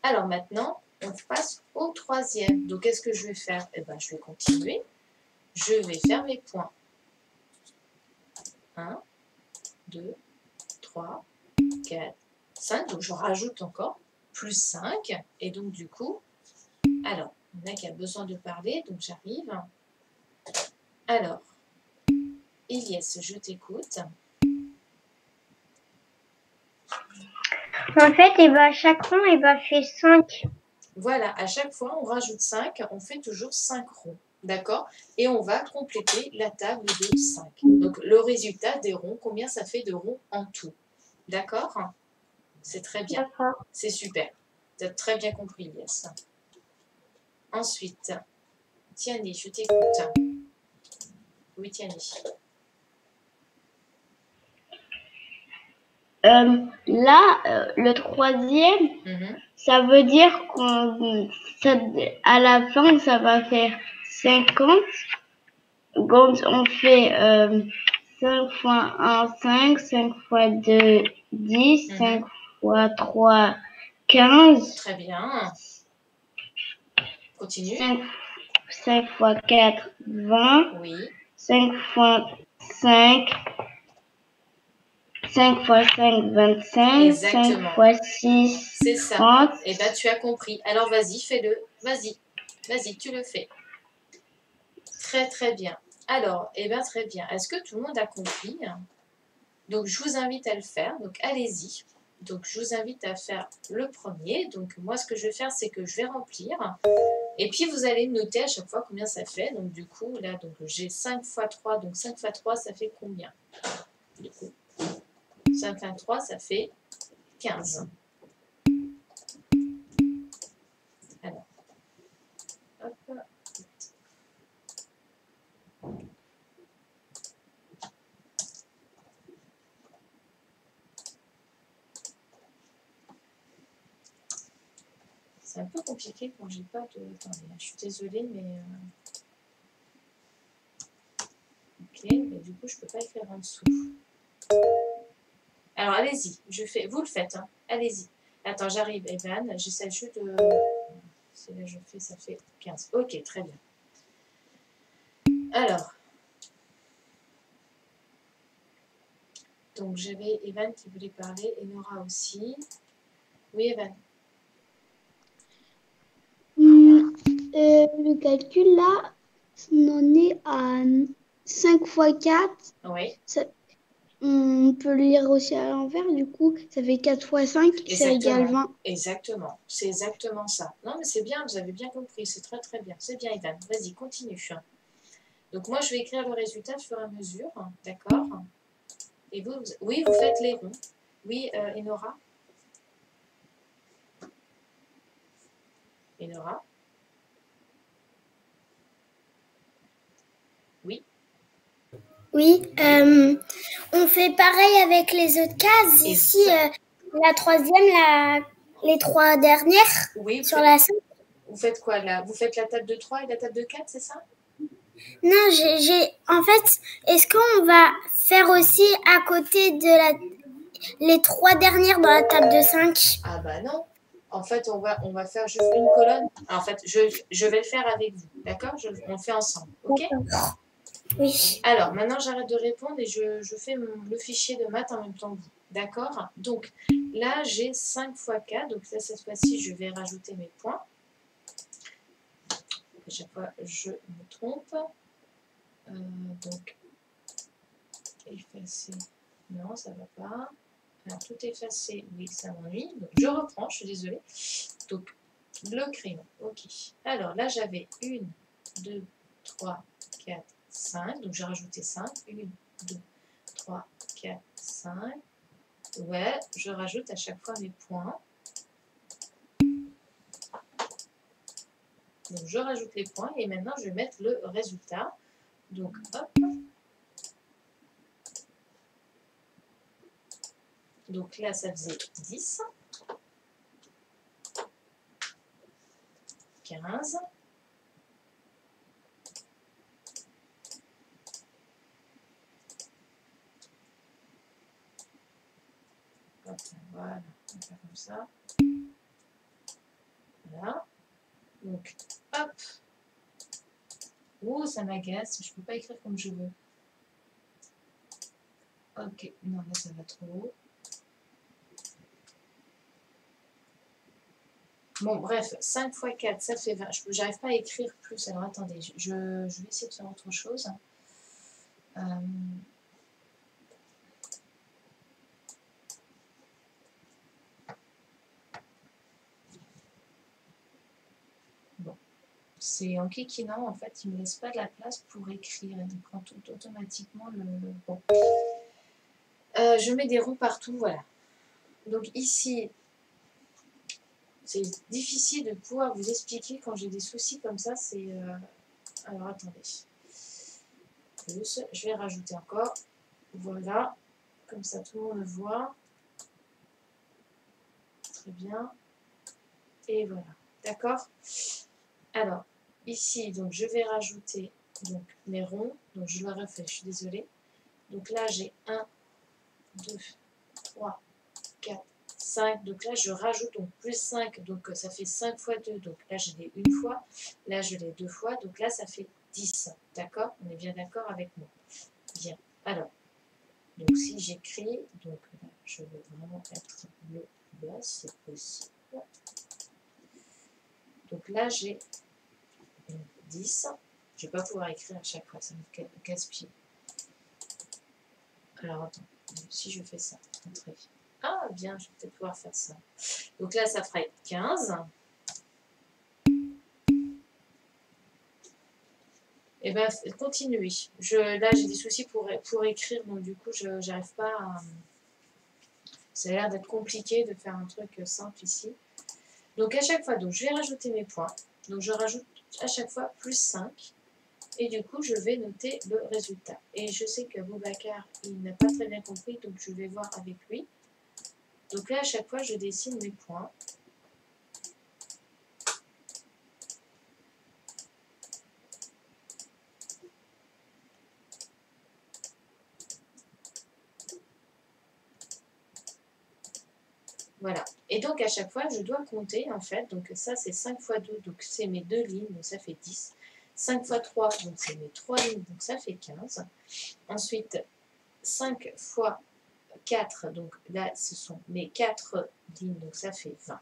Alors maintenant, on passe au troisième. Donc, qu'est-ce que je vais faire? Eh bien, je vais continuer. Je vais faire mes points. 1, 2, 3, 4, 5. Donc, je rajoute encore plus 5. Et donc, du coup, alors, il y en a qui a besoin de parler. Donc, j'arrive. Alors, Ilyes, je t'écoute.
En fait, chaque rond, fait 5.
Voilà, à chaque fois, on rajoute 5, on fait toujours 5 ronds, d'accord? Et on va compléter la table de 5. Donc, le résultat des ronds, combien ça fait de ronds en tout? D'accord? C'est très bien.
D'accord.
C'est super. Tu as très bien compris, Yes. Ensuite, Tiani, je t'écoute. Oui, Tiani.
Le troisième, ça veut dire à la fin, ça va faire 50. Donc, on fait 5 fois 1, 5, 5 fois 2, 10, 5 fois 3, 15.
Très bien. Continue.
5 fois 4, 20.
Oui.
5 fois 5, 5 fois 5, 25.
Exactement.
5 fois 6,
c'est ça.
30.
Eh bien, tu as compris. Alors, vas-y, fais-le. Vas-y. Vas-y, tu le fais. Très, très bien. Alors, eh bien, très bien. Est-ce que tout le monde a compris? Donc, je vous invite à le faire. Donc, allez-y. Donc, je vous invite à faire le premier. Donc, moi, ce que je vais faire, c'est que je vais remplir. Et puis, vous allez noter à chaque fois combien ça fait. Donc, du coup, là, donc j'ai 5 fois 3. Donc, 5 fois 3, ça fait combien? Du coup, 5 fois 3, ça fait 15. Alors, hop. C'est un peu compliqué quand j'ai pas de... Attendez, je suis désolée, mais... Ok, mais du coup, je peux pas écrire en dessous. Alors, allez-y, vous le faites, hein. Allez-y. Attends, j'arrive, Evan, j'essaie juste de... Si là, je fais, ça fait 15. Ok, très bien. Alors... Donc, j'avais Evan qui voulait parler et Nora aussi. Oui, Evan.
Le calcul, là, on en est à 5 fois 4.
Oui.
On peut le lire aussi à l'envers, du coup, ça fait 4 fois 5, ça égale 20.
Exactement, c'est exactement ça. Non, mais c'est bien, vous avez bien compris, c'est très très bien. C'est bien, Evan. Vas-y, continue. Donc moi, je vais écrire le résultat au fur et à mesure, d'accord? Et vous, oui, vous faites les ronds. Oui, Enora? Enora? Oui.
Oui, on fait pareil avec les autres cases.
Et
Ici, la troisième, les trois dernières
oui,
sur la 5.
vous faites quoi là? Vous faites la table de 3 et la table de 4, c'est ça?
Non, en fait, est-ce qu'on va faire aussi à côté de les trois dernières dans la table de 5?
Ah bah non. En fait, on va faire juste une colonne. En fait, je vais le faire avec vous, d'accord? On le fait ensemble, ok?
Oui.
Alors, maintenant, j'arrête de répondre et je fais le fichier de maths en même temps que vous, d'accord? Donc, là, j'ai 5 fois 4. Donc là, cette fois-ci, je vais rajouter mes points. À chaque fois, je me trompe. Donc, effacer. Non, ça ne va pas. Alors, tout effacé, oui, ça m'ennuie. Donc, je reprends, je suis désolée. Donc, le crayon, ok. Alors, là, j'avais 1, 2, 3, 4, 5. Donc, j'ai rajouté 5. 1, 2, 3, 4, 5. Ouais, je rajoute à chaque fois mes points. Donc, je rajoute les points et maintenant, je vais mettre le résultat. Donc, hop. Donc là, ça faisait 10, 15, voilà, on va faire comme ça. Voilà. Donc, hop. Oh, ça m'agace, je ne peux pas écrire comme je veux. Ok, non, là, ça va trop haut. Bon, bref, 5 fois 4, ça fait 20. Je n'arrive pas à écrire plus. Alors, attendez, je vais essayer de faire autre chose. Bon, c'est en kikinant, en fait, il ne me laisse pas de la place pour écrire. Il prend tout automatiquement le... Bon. Je mets des ronds partout, voilà. Donc ici, c'est difficile de pouvoir vous expliquer quand j'ai des soucis comme ça. C'est alors attendez. Plus, je vais rajouter encore. Voilà, comme ça tout le monde le voit. Très bien. Et voilà, d'accord. Alors ici, donc je vais rajouter donc mes ronds. Donc je le refais. Je suis désolée. Donc là j'ai 1, 2, 3, 4. 5, donc là je rajoute donc plus 5, donc ça fait 5 fois 2, donc là je l'ai une fois, là je l'ai deux fois, donc là ça fait 10, d'accord? On est bien d'accord avec moi? Bien, alors, donc si j'écris, donc là je veux vraiment être le bas, c'est possible. Donc là j'ai 10, je ne vais pas pouvoir écrire à chaque fois, ça me casse-pied. Alors attends, si je fais ça, entrée. Ah bien, je vais peut-être pouvoir faire ça. Donc là, ça ferait 15. Et bien, continuez. Là, j'ai des soucis pour écrire, donc du coup, je n'arrive pas à... Ça a l'air d'être compliqué de faire un truc simple ici. Donc à chaque fois, donc, je vais rajouter mes points. Donc je rajoute à chaque fois plus 5. Et du coup, je vais noter le résultat. Et je sais que Boubacar, il n'a pas très bien compris, donc je vais voir avec lui. Donc là, à chaque fois, je dessine mes points. Voilà. Et donc, à chaque fois, je dois compter, en fait. Donc, ça, c'est 5 fois 2, donc c'est mes 2 lignes, donc ça fait 10. 5 fois 3, donc c'est mes 3 lignes, donc ça fait 15. Ensuite, 5 fois 4, donc là, ce sont mes 4 lignes, donc ça fait 20.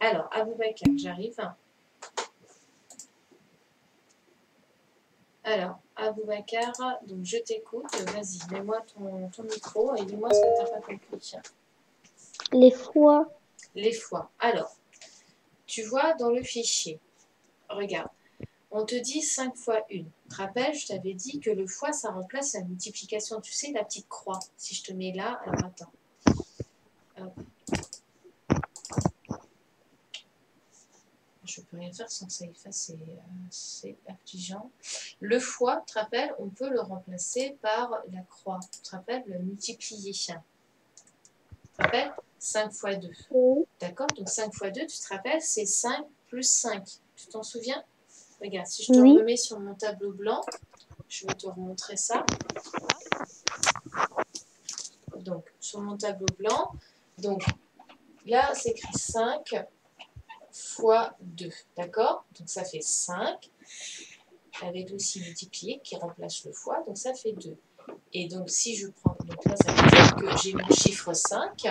Alors, Aboubacar, j'arrive. Alors, Aboubacar, donc je t'écoute. Vas-y, mets-moi ton micro et dis-moi ce que tu n'as pas compris.
Les fois.
Les fois. Alors, tu vois dans le fichier, regarde, On te dit 5 fois 1. Tu te rappelles, je t'avais dit que le fois, ça remplace la multiplication. Tu sais, la petite croix. Si je te mets là, alors attends. Hop. Je ne peux rien faire sans que ça efface, c'est affligeant. Le fois, tu te rappelles, on peut le remplacer par la croix. Tu te rappelles, le multiplier. Tu te rappelles 5 fois 2. D'accord? Donc 5 fois 2, tu te rappelles, c'est 5 plus 5. Tu t'en souviens? Regarde, si je te remets sur mon tableau blanc, je vais te remontrer ça. Donc, sur mon tableau blanc, donc là, c'est écrit 5 fois 2. D'accord? Donc, ça fait 5 avec le signe multiplié qui remplace le fois. Donc, ça fait 2. Et donc, si je prends... Donc là, ça veut dire que j'ai mon chiffre 5.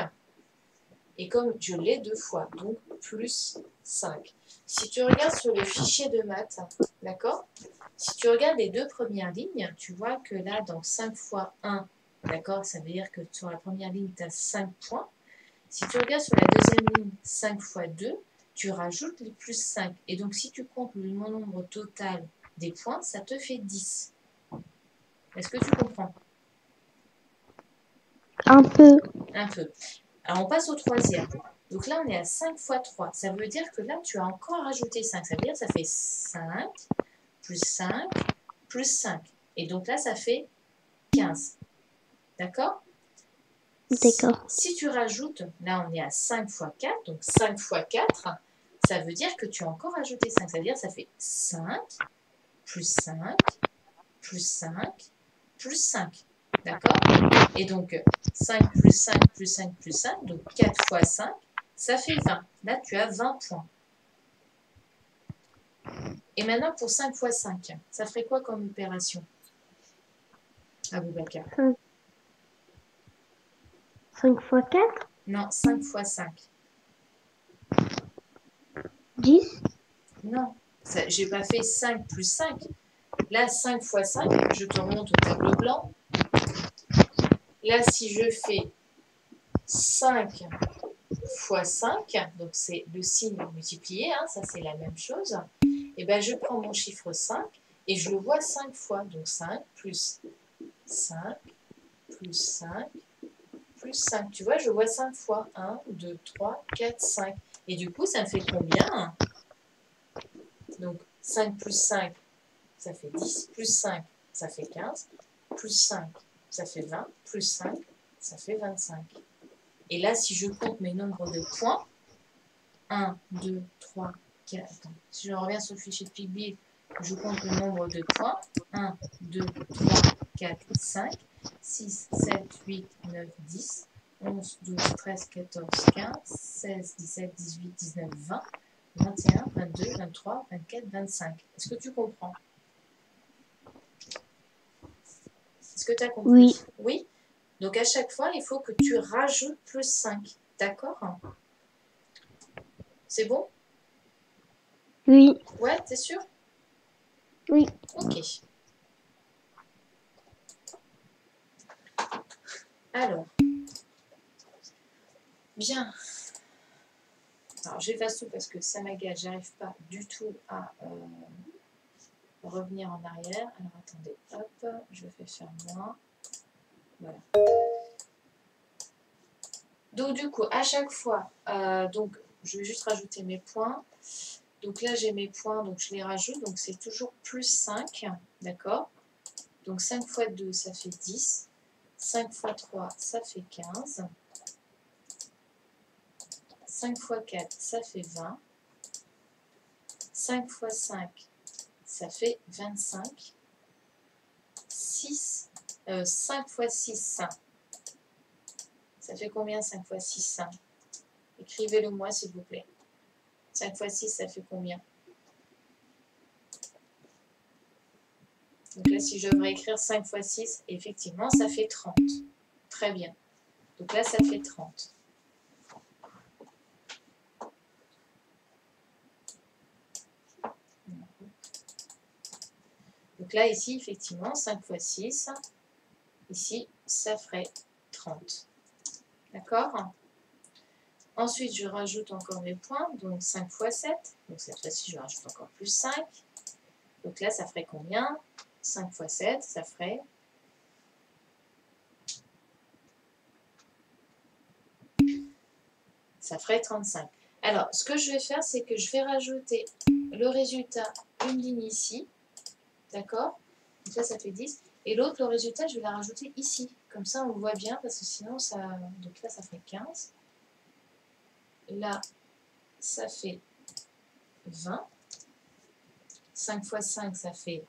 Et comme je l'ai 2 fois, donc plus 5. Si tu regardes sur le fichier de maths, d'accord? Si tu regardes les 2 premières lignes, tu vois que là, dans 5 fois 1, d'accord? Ça veut dire que sur la première ligne, tu as 5 points. Si tu regardes sur la deuxième ligne, 5 fois 2, tu rajoutes les plus 5. Et donc, si tu comptes le nombre total des points, ça te fait 10. Est-ce que tu comprends?
Un peu.
Un peu. Alors, on passe au troisième. Donc là, on est à 5 fois 3. Ça veut dire que là, tu as encore rajouté 5. Ça veut dire que ça fait 5 plus 5 plus 5. Et donc là, ça fait 15. D'accord?
D'accord.
Si tu rajoutes, là, on est à 5 fois 4. Donc 5 fois 4, ça veut dire que tu as encore rajouté 5. Ça veut dire que ça fait 5 plus 5 plus 5 plus 5. D'accord? Et donc, 5 plus 5 plus 5 plus 5, donc 4 fois 5, ça fait 20. Là, tu as 20 points. Et maintenant, pour 5 fois 5, ça ferait quoi comme opération, Aboubacar?
5 fois 4?
Non, 5 fois 5.
10?
Non, j'ai pas fait 5 plus 5. Là, 5 fois 5, je te remonte au tableau blanc. Là, si je fais 5 fois 5, donc c'est le signe multiplié, hein, ça c'est la même chose, et bien je prends mon chiffre 5 et je le vois 5 fois, donc 5 plus 5 plus 5 plus 5, tu vois, je vois 5 fois, 1, 2, 3, 4, 5, et du coup ça me fait combien? Donc 5 plus 5, ça fait 10, plus 5, ça fait 15, plus 5, ça fait 20, plus 5, ça fait 25. Et là, si je compte mes nombres de points, 1, 2, 3, 4, attends, si je reviens sur le fichier de Pigby, je compte le nombre de points, 1, 2, 3, 4, 5, 6, 7, 8, 9, 10, 11, 12, 13, 14, 15, 16, 17, 18, 19, 20, 21, 22, 23, 24, 25. Est-ce que tu comprends? Est-ce que tu as compris?
Oui.
Oui. Donc, à chaque fois, il faut que tu rajoutes plus 5. D'accord? C'est bon?
Oui.
Ouais, t'es sûr?
Oui.
Ok. Alors. Bien. Alors, j'efface tout parce que ça m'agace. J'arrive pas du tout à revenir en arrière. Alors, attendez. Hop. Je fais faire moins. Voilà. Donc, du coup, à chaque fois, donc, je vais juste rajouter mes points. Donc là, j'ai mes points, donc je les rajoute. Donc, c'est toujours plus 5. D'accord? Donc, 5 fois 2, ça fait 10. 5 fois 3, ça fait 15. 5 fois 4, ça fait 20. 5 fois 5, ça fait 25. 5 fois 6, ça fait combien 5 fois 6? Écrivez-le moi s'il vous plaît. 5 fois 6, ça fait combien? Donc là, si je devrais écrire 5 fois 6, effectivement, ça fait 30. Très bien. Donc là, ça fait 30. Donc là, ici, effectivement, 5 fois 6, ici, ça ferait 30. D'accord? Ensuite, je rajoute encore mes points, donc 5 fois 7. Donc cette fois-ci, je rajoute encore plus 5. Donc là, ça ferait combien? 5 fois 7, ça ferait... Ça ferait 35. Alors, ce que je vais faire, c'est que je vais rajouter le résultat, une ligne ici. D'accord? Donc là, ça fait 10. Et l'autre, le résultat, je vais la rajouter ici. Comme ça, on le voit bien, parce que sinon, ça... Donc là, ça ferait 15. Là, ça fait 20. 5 fois 5, ça fait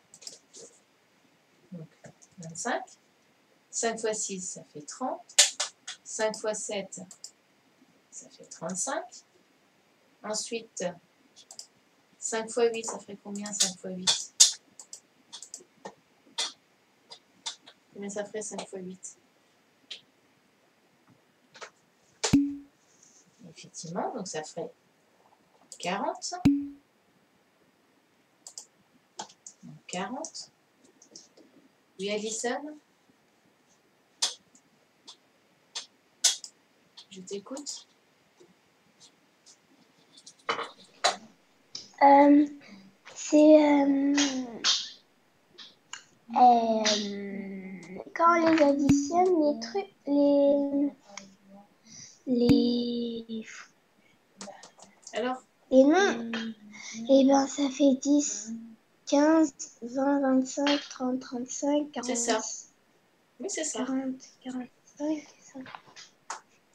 donc 25. 5 fois 6, ça fait 30. 5 fois 7, ça fait 35. Ensuite, 5 fois 8, ça ferait combien 5 fois 8? Combien ça ferait 5 fois 8? Effectivement, donc ça ferait 40. Donc 40. Oui, Alison? Je t'écoute.
C'est quand on les additionne, les trucs,
Alors,
les noms, et ben ça fait 10, 15, 20, 25, 30, 35, 40.
c'est ça. Oui, c'est ça.
40, 45, ça.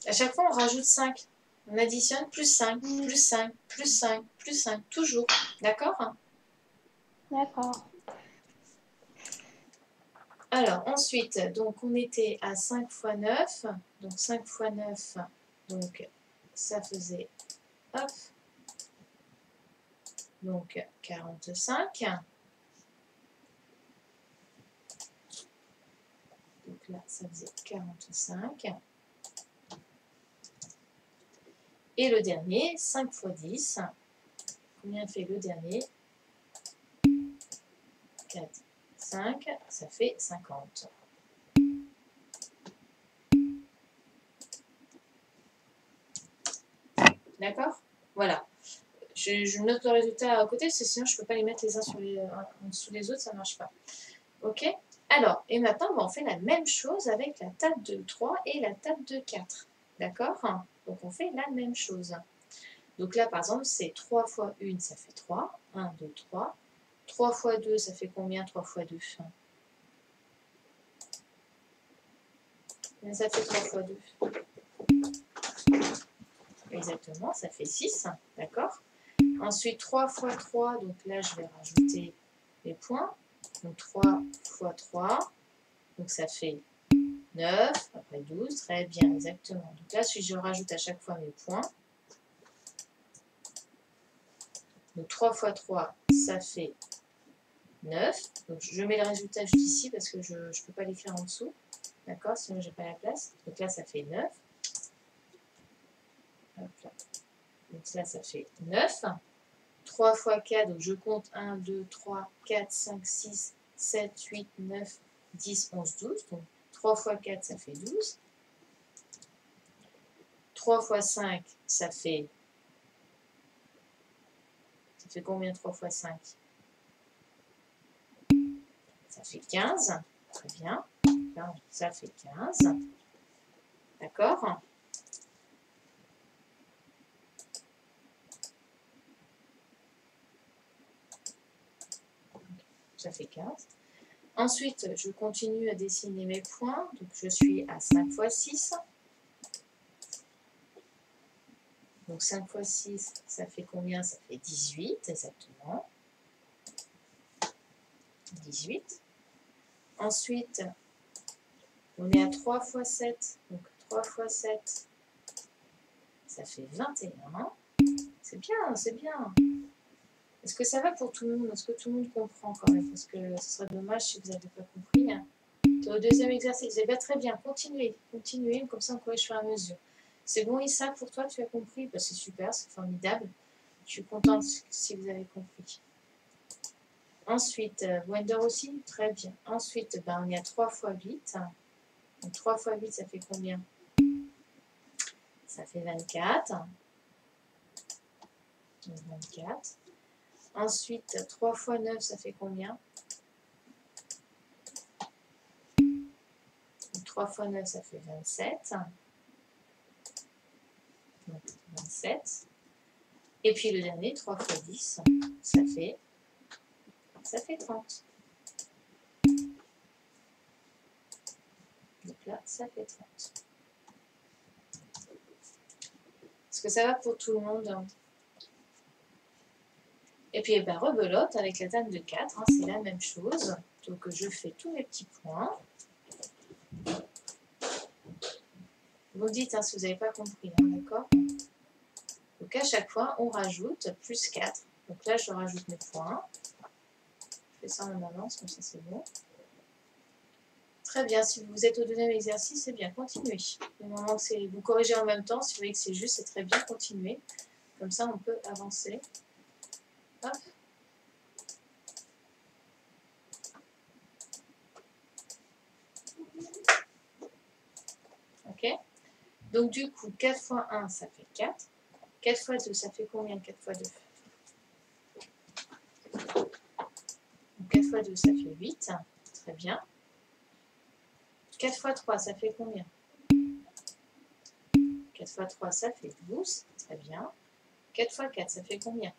À chaque fois, on rajoute 5. On additionne plus 5, plus 5, plus 5, plus 5, toujours. D'accord?
D'accord.
Alors, ensuite, donc on était à 5 fois 9. Donc 5 fois 9, donc ça faisait, hop, donc 45. Donc là, ça faisait 45. Et le dernier, 5 fois 10. Combien fait le dernier? 4, 5, ça fait 50. D'accord? Voilà. Je note le résultat à côté, parce que sinon je ne peux pas les mettre les uns en dessous des autres, ça ne marche pas. Ok? Alors, et maintenant, on fait la même chose avec la table de 3 et la table de 4. D'accord? Donc, on fait la même chose. Donc là, par exemple, c'est 3 fois 1, ça fait 3. 1, 2, 3. 3 fois 2, ça fait combien 3 fois 2? Ça fait 3 fois 2. Exactement, ça fait 6. D'accord? Ensuite, 3 fois 3, donc là, je vais rajouter les points. Donc 3 fois 3, donc ça fait 9, après 12, très bien, exactement. Donc là, si je rajoute à chaque fois mes points, donc 3 fois 3, ça fait 9. Donc je mets le résultat juste ici parce que je ne peux pas l'écrire en dessous. D'accord, sinon je n'ai pas la place. Donc là, ça fait 9. Hop là. Donc là, ça fait 9. 3 fois 4, donc je compte 1, 2, 3, 4, 5, 6, 7, 8, 9, 10, 11, 12. Donc 3 fois 4, ça fait 12. 3 fois 5, ça fait... Ça fait combien 3 fois 5? Ça fait 15. Très bien. Là, ça fait 15. D'accord? Ça fait 15. Ensuite, je continue à dessiner mes points. Donc, je suis à 5 fois 6. Donc, 5 fois 6, ça fait combien? Ça fait 18, exactement. 18. Ensuite, on est à 3 fois 7. Donc, 3 fois 7, ça fait 21. C'est bien, c'est bien. Est-ce que ça va pour tout le monde? Est-ce que tout le monde comprend quand même? Parce que ce serait dommage si vous n'avez pas compris. Au deuxième exercice, eh bien, très bien, continuez, continuez, comme ça on corrige au fur et à mesure. C'est bon Issa, pour toi, tu as compris? Bah, c'est super, c'est formidable. Je suis contente si vous avez compris. Ensuite, Wender aussi, très bien. Ensuite, ben, on est à 3 fois 8. Donc 3 fois 8, ça fait combien? Ça fait 24. Donc 24. Ensuite, 3 fois 9, ça fait combien? 3 fois 9, ça fait 27. Donc, 27. Et puis le dernier, 3 fois 10, ça fait 30. Donc là, ça fait 30. Est-ce que ça va pour tout le monde? Et puis, eh ben, rebelote avec la table de 4, hein, c'est la même chose. Donc, je fais tous mes petits points. Vous me dites hein, si vous n'avez pas compris, hein, d'accord? Donc, à chaque fois, on rajoute plus 4. Donc là, je rajoute mes points. Je fais ça en avance, comme ça, c'est bon. Très bien, si vous êtes au deuxième exercice, c'est bien, continuez. Du moment que vous corrigez en même temps, si vous voyez que c'est juste, c'est très bien, continuez. Comme ça, on peut avancer. Hop. Ok. Donc, du coup, 4 fois 1, ça fait 4. 4 fois 2, ça fait combien 4 fois 2? Donc, 4 fois 2, ça fait 8. Très bien. 4 fois 3, ça fait combien? 4 fois 3, ça fait 12. Très bien. 4 fois 4, ça fait combien?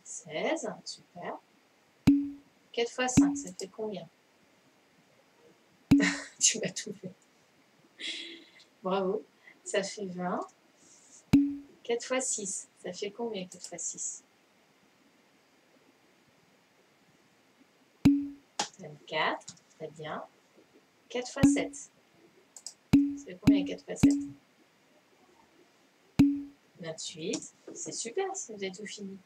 16. Super. 4 fois 5, ça fait combien? Tu m'as tout fait. Bravo. Ça fait 20. 4 fois 6, ça fait combien 4 fois 6? 24. Très bien. 4 fois 7. Ça fait combien 4 fois 7? 28. C'est super si vous avez tout fini.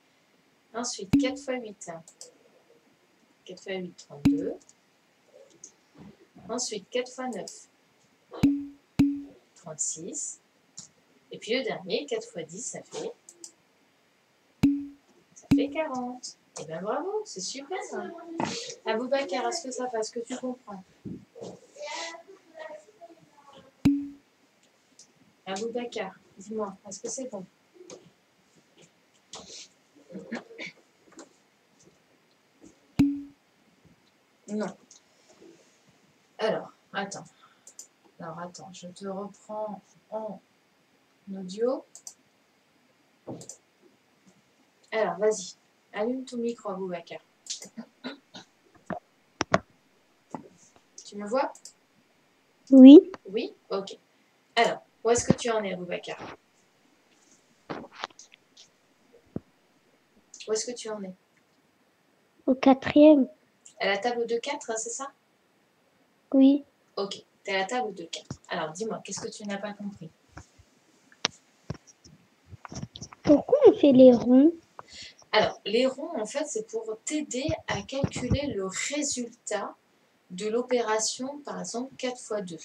Ensuite, 4 fois 8. 4 fois 8, 32. Ensuite, 4 fois 9. 36. Et puis le dernier, 4 fois 10, ça fait 40. Et bien bravo, c'est super. Aboubacar, est-ce que ça va? Est-ce que tu comprends? Aboubacar, dis-moi, est-ce que c'est bon? Non. Alors, attends. Je te reprends en audio. Alors, vas-y. Allume ton micro, Aboubacar. Tu me vois?
Oui.
Oui? Ok. Alors, où est-ce que tu en es, Aboubacar? Où est-ce que tu en es?
Au 4e.
À la table de 4, c'est ça?
Oui.
Ok, tu es à la table de 4. Alors, dis-moi, qu'est-ce que tu n'as pas compris?
Pourquoi on fait les ronds?
Alors, les ronds, en fait, c'est pour t'aider à calculer le résultat de l'opération, par exemple, 4 fois 2.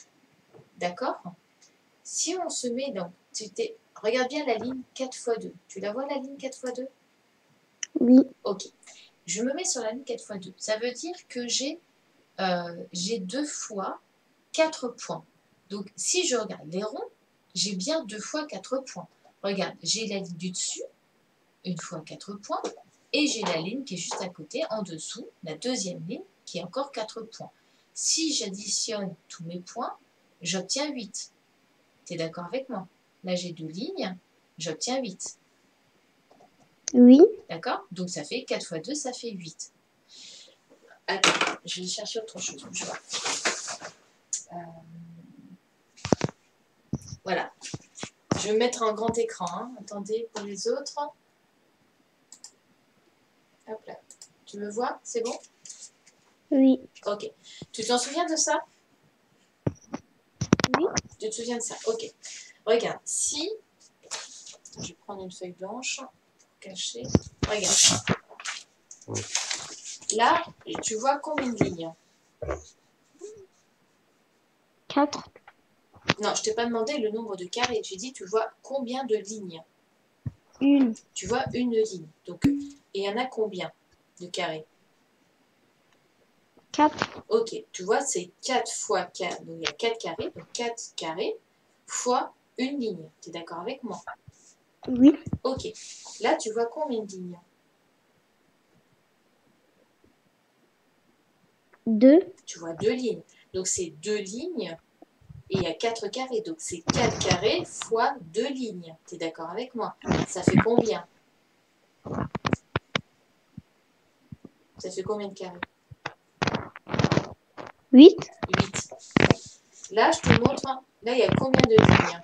D'accord? Si on se met donc, regarde bien la ligne 4 fois 2. Tu la vois, la ligne 4 fois 2?
Oui.
Ok. Je me mets sur la ligne 4 fois 2. Ça veut dire que j'ai 2 fois 4 points. Donc, si je regarde les ronds, j'ai bien 2 fois 4 points. Regarde, j'ai la ligne du dessus, 1 fois 4 points, et j'ai la ligne qui est juste à côté, en dessous, la deuxième ligne, qui est encore 4 points. Si j'additionne tous mes points, j'obtiens 8. Tu es d'accord avec moi? Là, j'ai 2 lignes, j'obtiens 8.
Oui.
D'accord? Donc, ça fait 4 fois 2, ça fait 8. Attends, je vais chercher autre chose. Je vois. Voilà. Je vais me mettre en grand écran. Hein. Attendez, pour les autres. Hop là. Tu me vois? C'est bon?
Oui.
Ok. Tu t'en souviens de ça?
Oui.
Tu te souviens de ça? Ok. Regarde, si... Je vais prendre une feuille blanche pour cacher. Regarde. Là, tu vois combien de lignes?
4.
Non, je t'ai pas demandé le nombre de carrés. Tu dis, tu vois combien de lignes?
1.
Tu vois une ligne. Donc, et il y en a combien de carrés?
4.
Ok, tu vois, c'est 4 fois 4. Donc, il y a 4 carrés. Donc, 4 carrés fois une ligne. Tu es d'accord avec moi?
Oui.
Ok. Là, tu vois combien de lignes?
2.
Tu vois 2 lignes. Donc, c'est 2 lignes et il y a 4 carrés. Donc, c'est 4 carrés fois 2 lignes. Tu es d'accord avec moi? Ça fait combien? Ça fait combien de carrés?
8.
8. Là, je te montre. Là, il y a combien de lignes?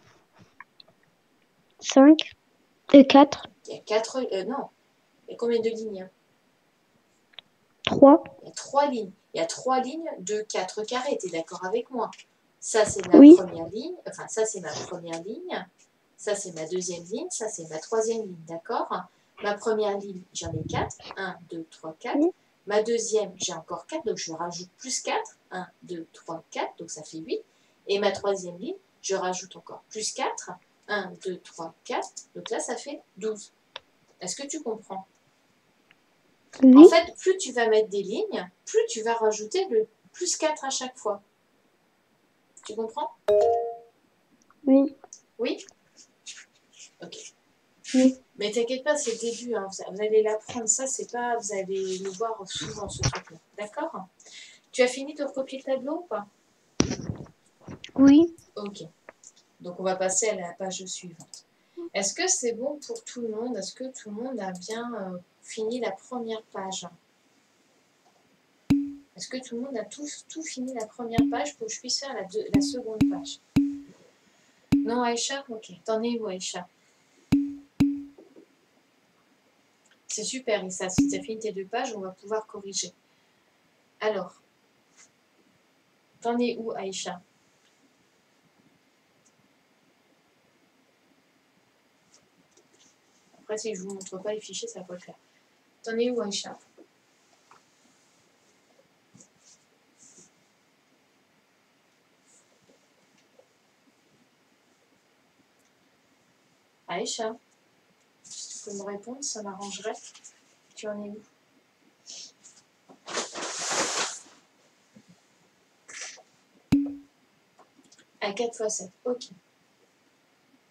5. Et 4.
Il y a 4. Non. Il y a combien de lignes?
3.
Il y a 3 lignes. Il y a 3 lignes de 4 carrés. Tu es d'accord avec moi? Ça, c'est la
Oui.
première ligne. Enfin, ça, c'est ma première ligne. Ça, c'est ma deuxième ligne. Ça, c'est ma troisième ligne. D'accord? Ma première ligne, j'en ai 4. 1, 2, 3, 4.
Oui.
Ma deuxième, j'ai encore 4. Donc, je rajoute plus 4. 1, 2, 3, 4. Donc, ça fait 8. Et ma troisième ligne, je rajoute encore plus 4. 1, 2, 3, 4. Donc là, ça fait 12. Est-ce que tu comprends?
Oui.
En fait, plus tu vas mettre des lignes, plus tu vas rajouter le plus 4 à chaque fois. Tu comprends?
Oui.
Oui? Ok.
Oui.
Mais t'inquiète pas, c'est le début. Hein. Vous allez l'apprendre. Ça, c'est pas. Vous allez le voir souvent, ce truc-là. D'accord? Tu as fini de recopier le tableau ou pas?
Oui.
Ok. Donc, on va passer à la page suivante. Est-ce que c'est bon pour tout le monde? Est-ce que tout le monde a bien fini la première page? Est-ce que tout le monde a tout fini la première page pour que je puisse faire la seconde page? Non, Aïcha? Ok. T'en es où, Aïcha? C'est super, Issa. Si tu as fini tes 2 pages, on va pouvoir corriger. Alors, t'en es où, Aïcha? Après, si je ne vous montre pas les fichiers, ça va pas le faire. T'en es où, Aïcha? Aïcha, tu peux me répondre, ça m'arrangerait. Tu en es où? À 4 fois 7, ok.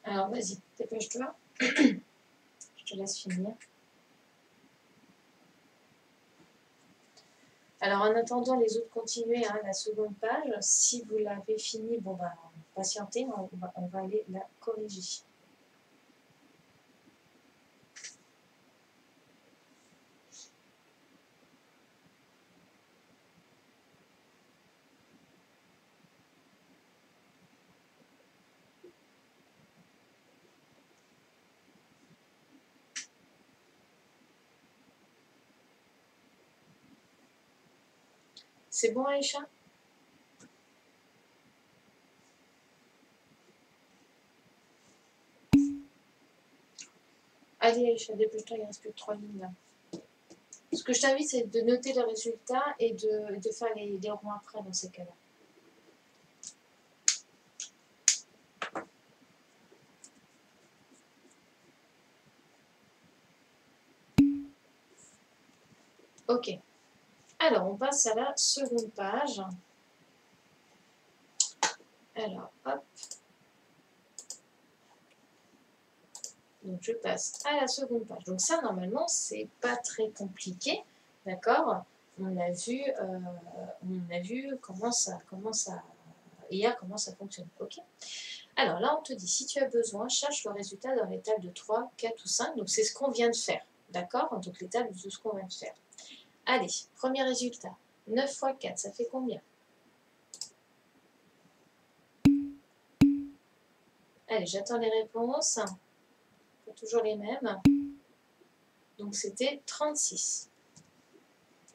Alors, vas-y, dépêche-toi. Je te laisse finir. Alors, en attendant les autres continuer hein, la seconde page, si vous l'avez fini, bon, bah, patientez, on va aller la corriger. C'est bon, Aïcha? Allez, Aïcha, dépêche-toi, il ne reste plus que 3 lignes là. Ce que je t'invite, c'est de noter le résultat et de faire les ronds après dans ces cas-là. Ok. Alors, on passe à la seconde page. Alors, hop. Donc, je passe à la seconde page. Donc, ça, normalement, c'est pas très compliqué. D'accord? On a vu comment ça fonctionne. Ok? Alors, là, on te dit, si tu as besoin, cherche le résultat dans les tables de 3, 4 ou 5. Donc, c'est ce qu'on vient de faire. D'accord? Donc, les tables de ce qu'on vient de faire. Allez, premier résultat. 9 fois 4, ça fait combien? Allez, j'attends les réponses. Pas toujours les mêmes. Donc, c'était 36.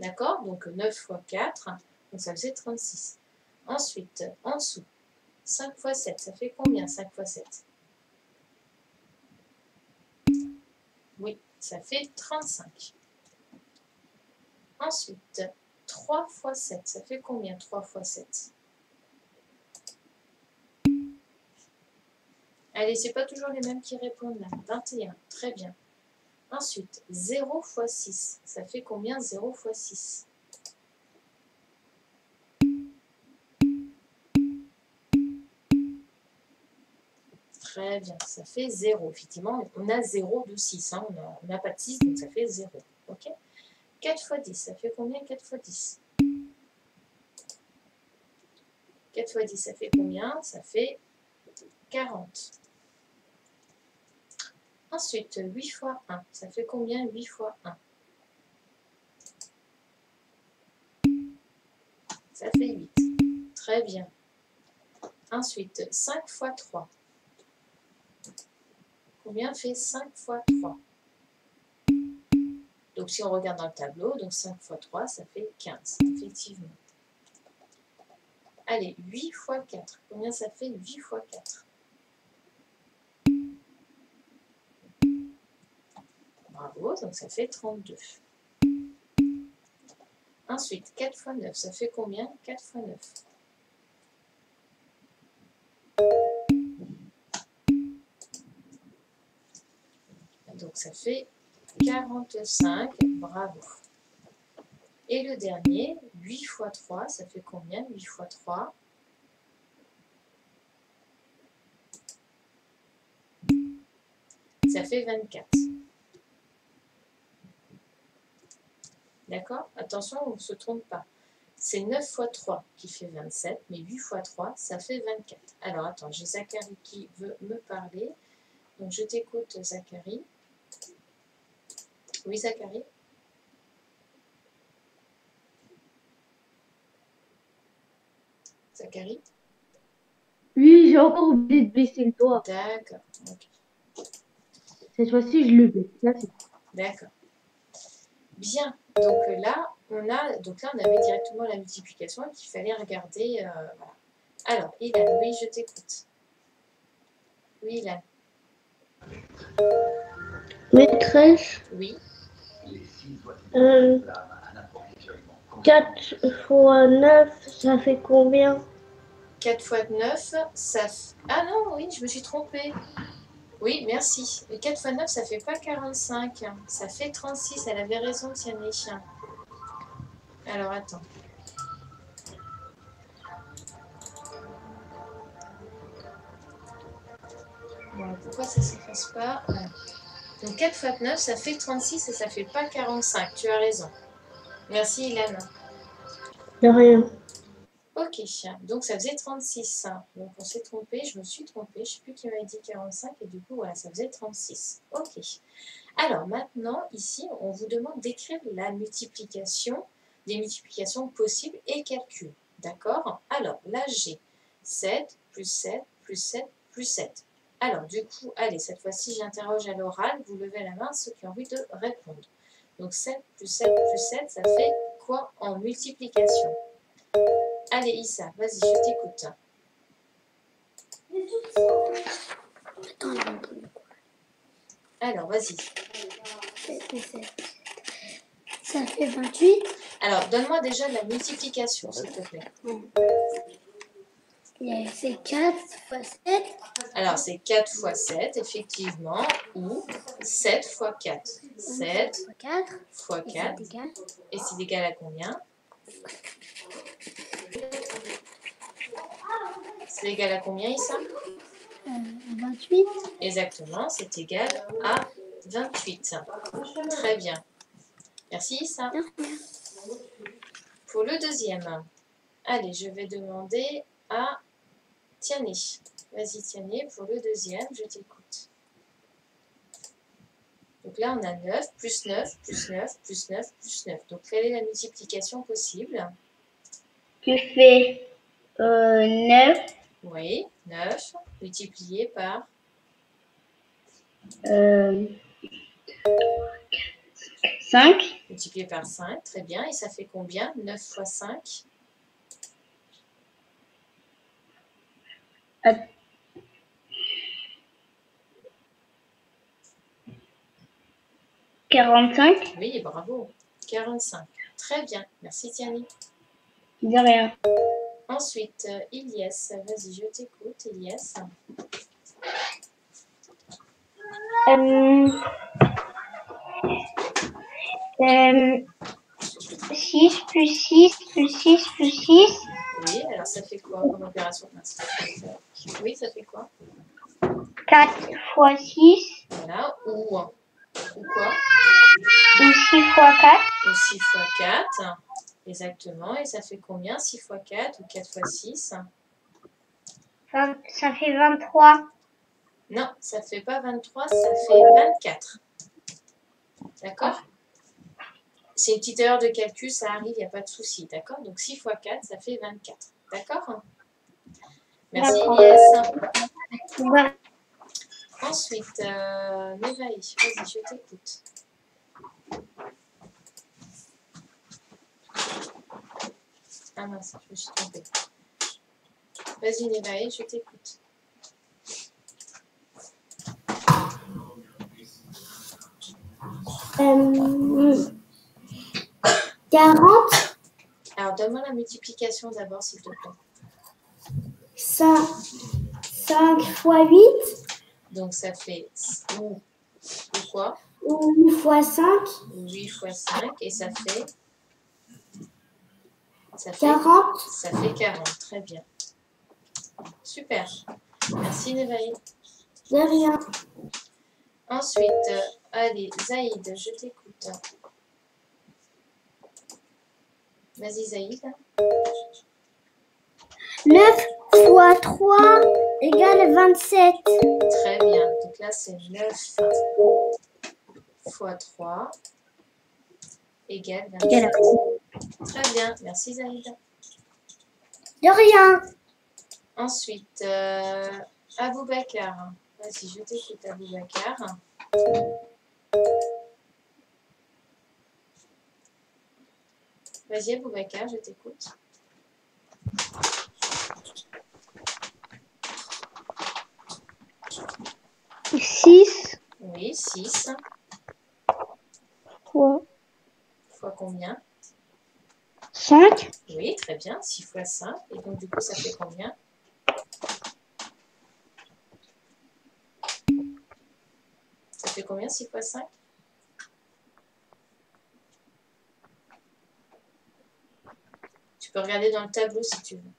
D'accord? Donc, 9 fois 4, donc ça faisait 36. Ensuite, en dessous, 5 fois 7, ça fait combien 5 fois 7? Oui, ça fait 35. Ensuite, 3 fois 7, ça fait combien 3 fois 7? Allez, c'est pas toujours les mêmes qui répondent là. 21, très bien. Ensuite, 0 fois 6, ça fait combien 0 fois 6? Très bien, ça fait 0. Effectivement, on a 0 de 6. Hein. On n'a pas de 6, donc ça fait 0. Ok. 4 fois 10, ça fait combien 4 fois 10? 4 fois 10, ça fait combien? Ça fait 40. Ensuite, 8 fois 1, ça fait combien 8 fois 1? Ça fait 8. Très bien. Ensuite, 5 fois 3. Combien fait 5 fois 3? Donc, si on regarde dans le tableau, donc 5 fois 3, ça fait 15, effectivement. Allez, 8 fois 4. Combien ça fait 8 fois 4? Bravo, donc ça fait 32. Ensuite, 4 fois 9, ça fait combien 4 fois 9? Donc ça fait 45, bravo. Et le dernier, 8 fois 3, ça fait combien 8 fois 3? Ça fait 24. D'accord? Attention, on ne se trompe pas. C'est 9 fois 3 qui fait 27, mais 8 fois 3, ça fait 24. Alors, attends, j'ai Zachary qui veut me parler. Donc, je t'écoute, Zachary. Oui, Zachary? Zachary?
Oui, j'ai encore oublié de baisser le doigt.
D'accord. Ok.
Cette fois-ci, je le baisse. Là, c'est
D'accord. Bien. Donc là, on avait directement la multiplication qu'il fallait regarder. Voilà. Alors, Ilan, oui, je t'écoute. Oui, Ilan.
Maîtresse,
Oui.
4 fois 9, ça fait combien?
4 fois 9, ça fait... Ah non, oui, je me suis trompée. Oui, merci. Et 4 fois 9, ça fait pas 45. Ça fait 36. Elle avait raison, Tiané. Alors, attends. Bon, pourquoi ça ne s'efface pas? Voilà. Donc 4 fois 9, ça fait 36 et ça fait pas 45. Tu as raison. Merci, Ilan.
De rien.
Ok, donc ça faisait 36. Donc on s'est trompé, je me suis trompée. Je ne sais plus qui m'avait dit 45 et du coup, voilà, ça faisait 36. Ok. Alors maintenant, ici, on vous demande d'écrire la multiplication, des multiplications possibles et calculs. D'accord? Alors là, j'ai 7 plus 7 plus 7 plus 7. Alors du coup, allez, cette fois-ci, j'interroge à l'oral. Vous levez la main, ceux qui ont envie de répondre. Donc 7 plus 7 plus 7, ça fait quoi en multiplication? Allez, Issa, vas-y, je t'écoute. Alors, vas-y.
Ça fait 28.
Alors, donne-moi déjà la multiplication, s'il te plaît.
C'est 4 fois 7.
Alors, c'est 4 fois 7, effectivement, ou 7 fois 4. 7
fois 4.
fois 4. Et c'est égal à combien? C'est égal à combien, Issa?
28.
Exactement, c'est égal à 28. Très bien. Merci, Issa. Pour le deuxième, allez, je vais demander à Tiané. Vas-y, Tiané, pour le deuxième, je t'écoute. Donc là, on a 9, plus 9, plus 9, plus 9, plus 9. Donc, quelle est la multiplication possible?
Tu fais 9,
Oui, 9 multiplié par
5.
multiplié par 5, très bien. Et ça fait combien? 9 fois 5?
Euh, 45.
Oui, bravo. 45. Très bien. Merci, Tiani.
De rien.
Ensuite, Ilyes. Vas-y, je t'écoute, Ilyes.
6 plus 6 plus 6 plus 6.
Oui, alors ça fait quoi comme opération? Oui, ça fait quoi?
4 fois 6.
Voilà, ou quoi?
Ou 6 fois 4.
Ou 6 fois 4. Exactement. Et ça fait combien? 6 fois 4 ou 4 fois 6?
Ça fait 23.
Non, ça ne fait pas 23, ça fait 24. D'accord? C'est une petite erreur de calcul, ça arrive, il n'y a pas de souci. D'accord? Donc 6 fois 4, ça fait 24. D'accord? Merci Inès.
Ouais.
Ensuite, Nevaï, vas-y, je t'écoute. Ah mince, je me suis trompée. Vas-y Nevaï, je t'écoute.
40,
Alors, donne-moi la multiplication d'abord, s'il te plaît.
5 fois 8,
Donc, ça fait ou quoi?
ou 8 fois 5,
8 fois 5, et ça fait
40.
Ça fait 40, très bien. Super. Merci Nevaï.
De rien.
Ensuite, allez, Zaïd, je t'écoute. Vas-y Zaïd.
9 fois 3 égale 27.
Très bien. Donc là, c'est 9 fois 3 égale 27. Très bien. Merci Zaïd.
De rien.
Ensuite, Aboubacar. Vas-y, je t'écoute Aboubacar. Vas-y Aboubacar, je t'écoute.
6
Oui, 6.
fois
Fois combien?
5.
Oui, très bien. 6 fois 5. Et donc, du coup, ça fait combien? Ça fait combien 6 fois 5? Tu peux regarder dans le tableau si tu veux.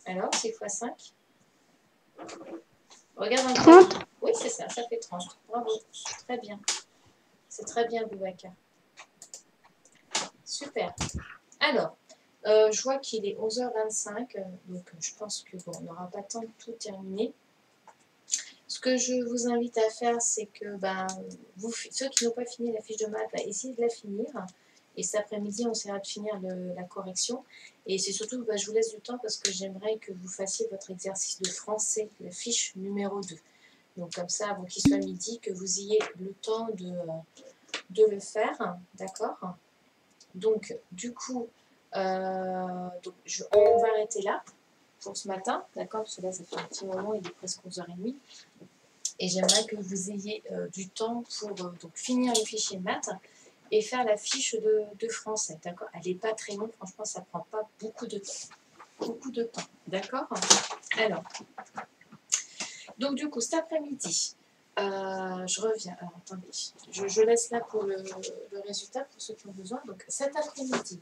Alors, 6 fois 5? Regarde dans le tableau.
30.
Oui, c'est ça, ça fait 30. Bravo. Très bien. C'est très bien, Boubacar. Super. Alors, je vois qu'il est 11h25, donc je pense que bon, on n'aura pas le temps de tout terminer. Ce que je vous invite à faire, c'est que ceux qui n'ont pas fini la fiche de maths, essayez de la finir. Et cet après-midi, on essaiera de finir la correction. Et c'est surtout, je vous laisse du temps parce que j'aimerais que vous fassiez votre exercice de français, la fiche numéro 2. Donc comme ça, avant qu'il soit midi, que vous ayez le temps de le faire. D'accord? Donc, du coup, on va arrêter là pour ce matin. D'accord? Parce que là, ça fait un petit moment, il est presque 11h30. Et j'aimerais que vous ayez du temps pour donc finir les fichiers de maths et faire la fiche de français. D'accord? Elle n'est pas très longue, franchement, ça ne prend pas beaucoup de temps. Beaucoup de temps. D'accord? Alors, donc du coup, cet après-midi, je reviens. Alors, attendez, je laisse là pour le résultat pour ceux qui ont besoin. Donc, cet après-midi,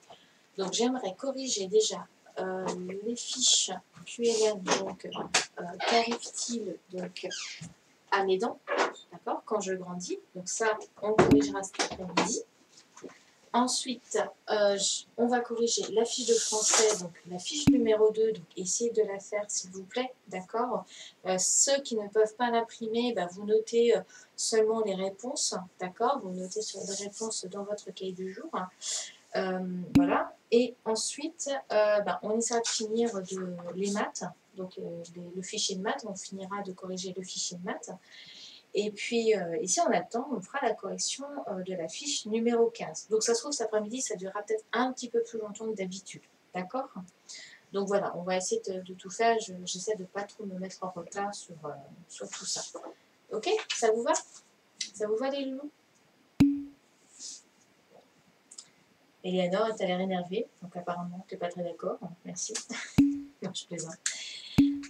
donc j'aimerais corriger déjà les fiches QLM, donc qu'arrive-t-il donc à mes dents, d'accord, quand je grandis. Donc ça, on corrigera cet après-midi. Ensuite, on va corriger la fiche de français, donc la fiche numéro 2, donc essayez de la faire s'il vous plaît, d'accord. Ceux qui ne peuvent pas l'imprimer, vous notez seulement les réponses, d'accord. Vous notez sur les réponses dans votre cahier du jour. Voilà. Et ensuite, on essaiera de finir les maths, donc le fichier de maths, on finira de corriger le fichier de maths. Et puis, ici, on a le temps, on fera la correction de la fiche numéro 15. Donc, ça se trouve, cet après-midi, ça durera peut-être un petit peu plus longtemps que d'habitude. D'accord? Donc, voilà, on va essayer de tout faire. J'essaie de ne pas trop me mettre en retard sur tout ça. Ok? Ça vous va? Ça vous va, les loulous? Eleanor, tu as l'air énervée, donc apparemment, tu n'es pas très d'accord. Merci. Non, je plaisante.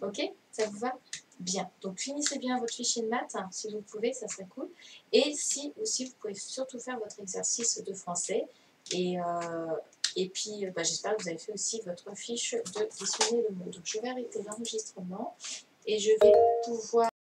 Ok? Ça vous va? Bien. Donc, finissez bien votre fichier de maths, hein, si vous pouvez, ça serait cool. Et si aussi, vous pouvez surtout faire votre exercice de français. Et puis, j'espère que vous avez fait aussi votre fiche de questionner le monde. Donc, je vais arrêter l'enregistrement et je vais pouvoir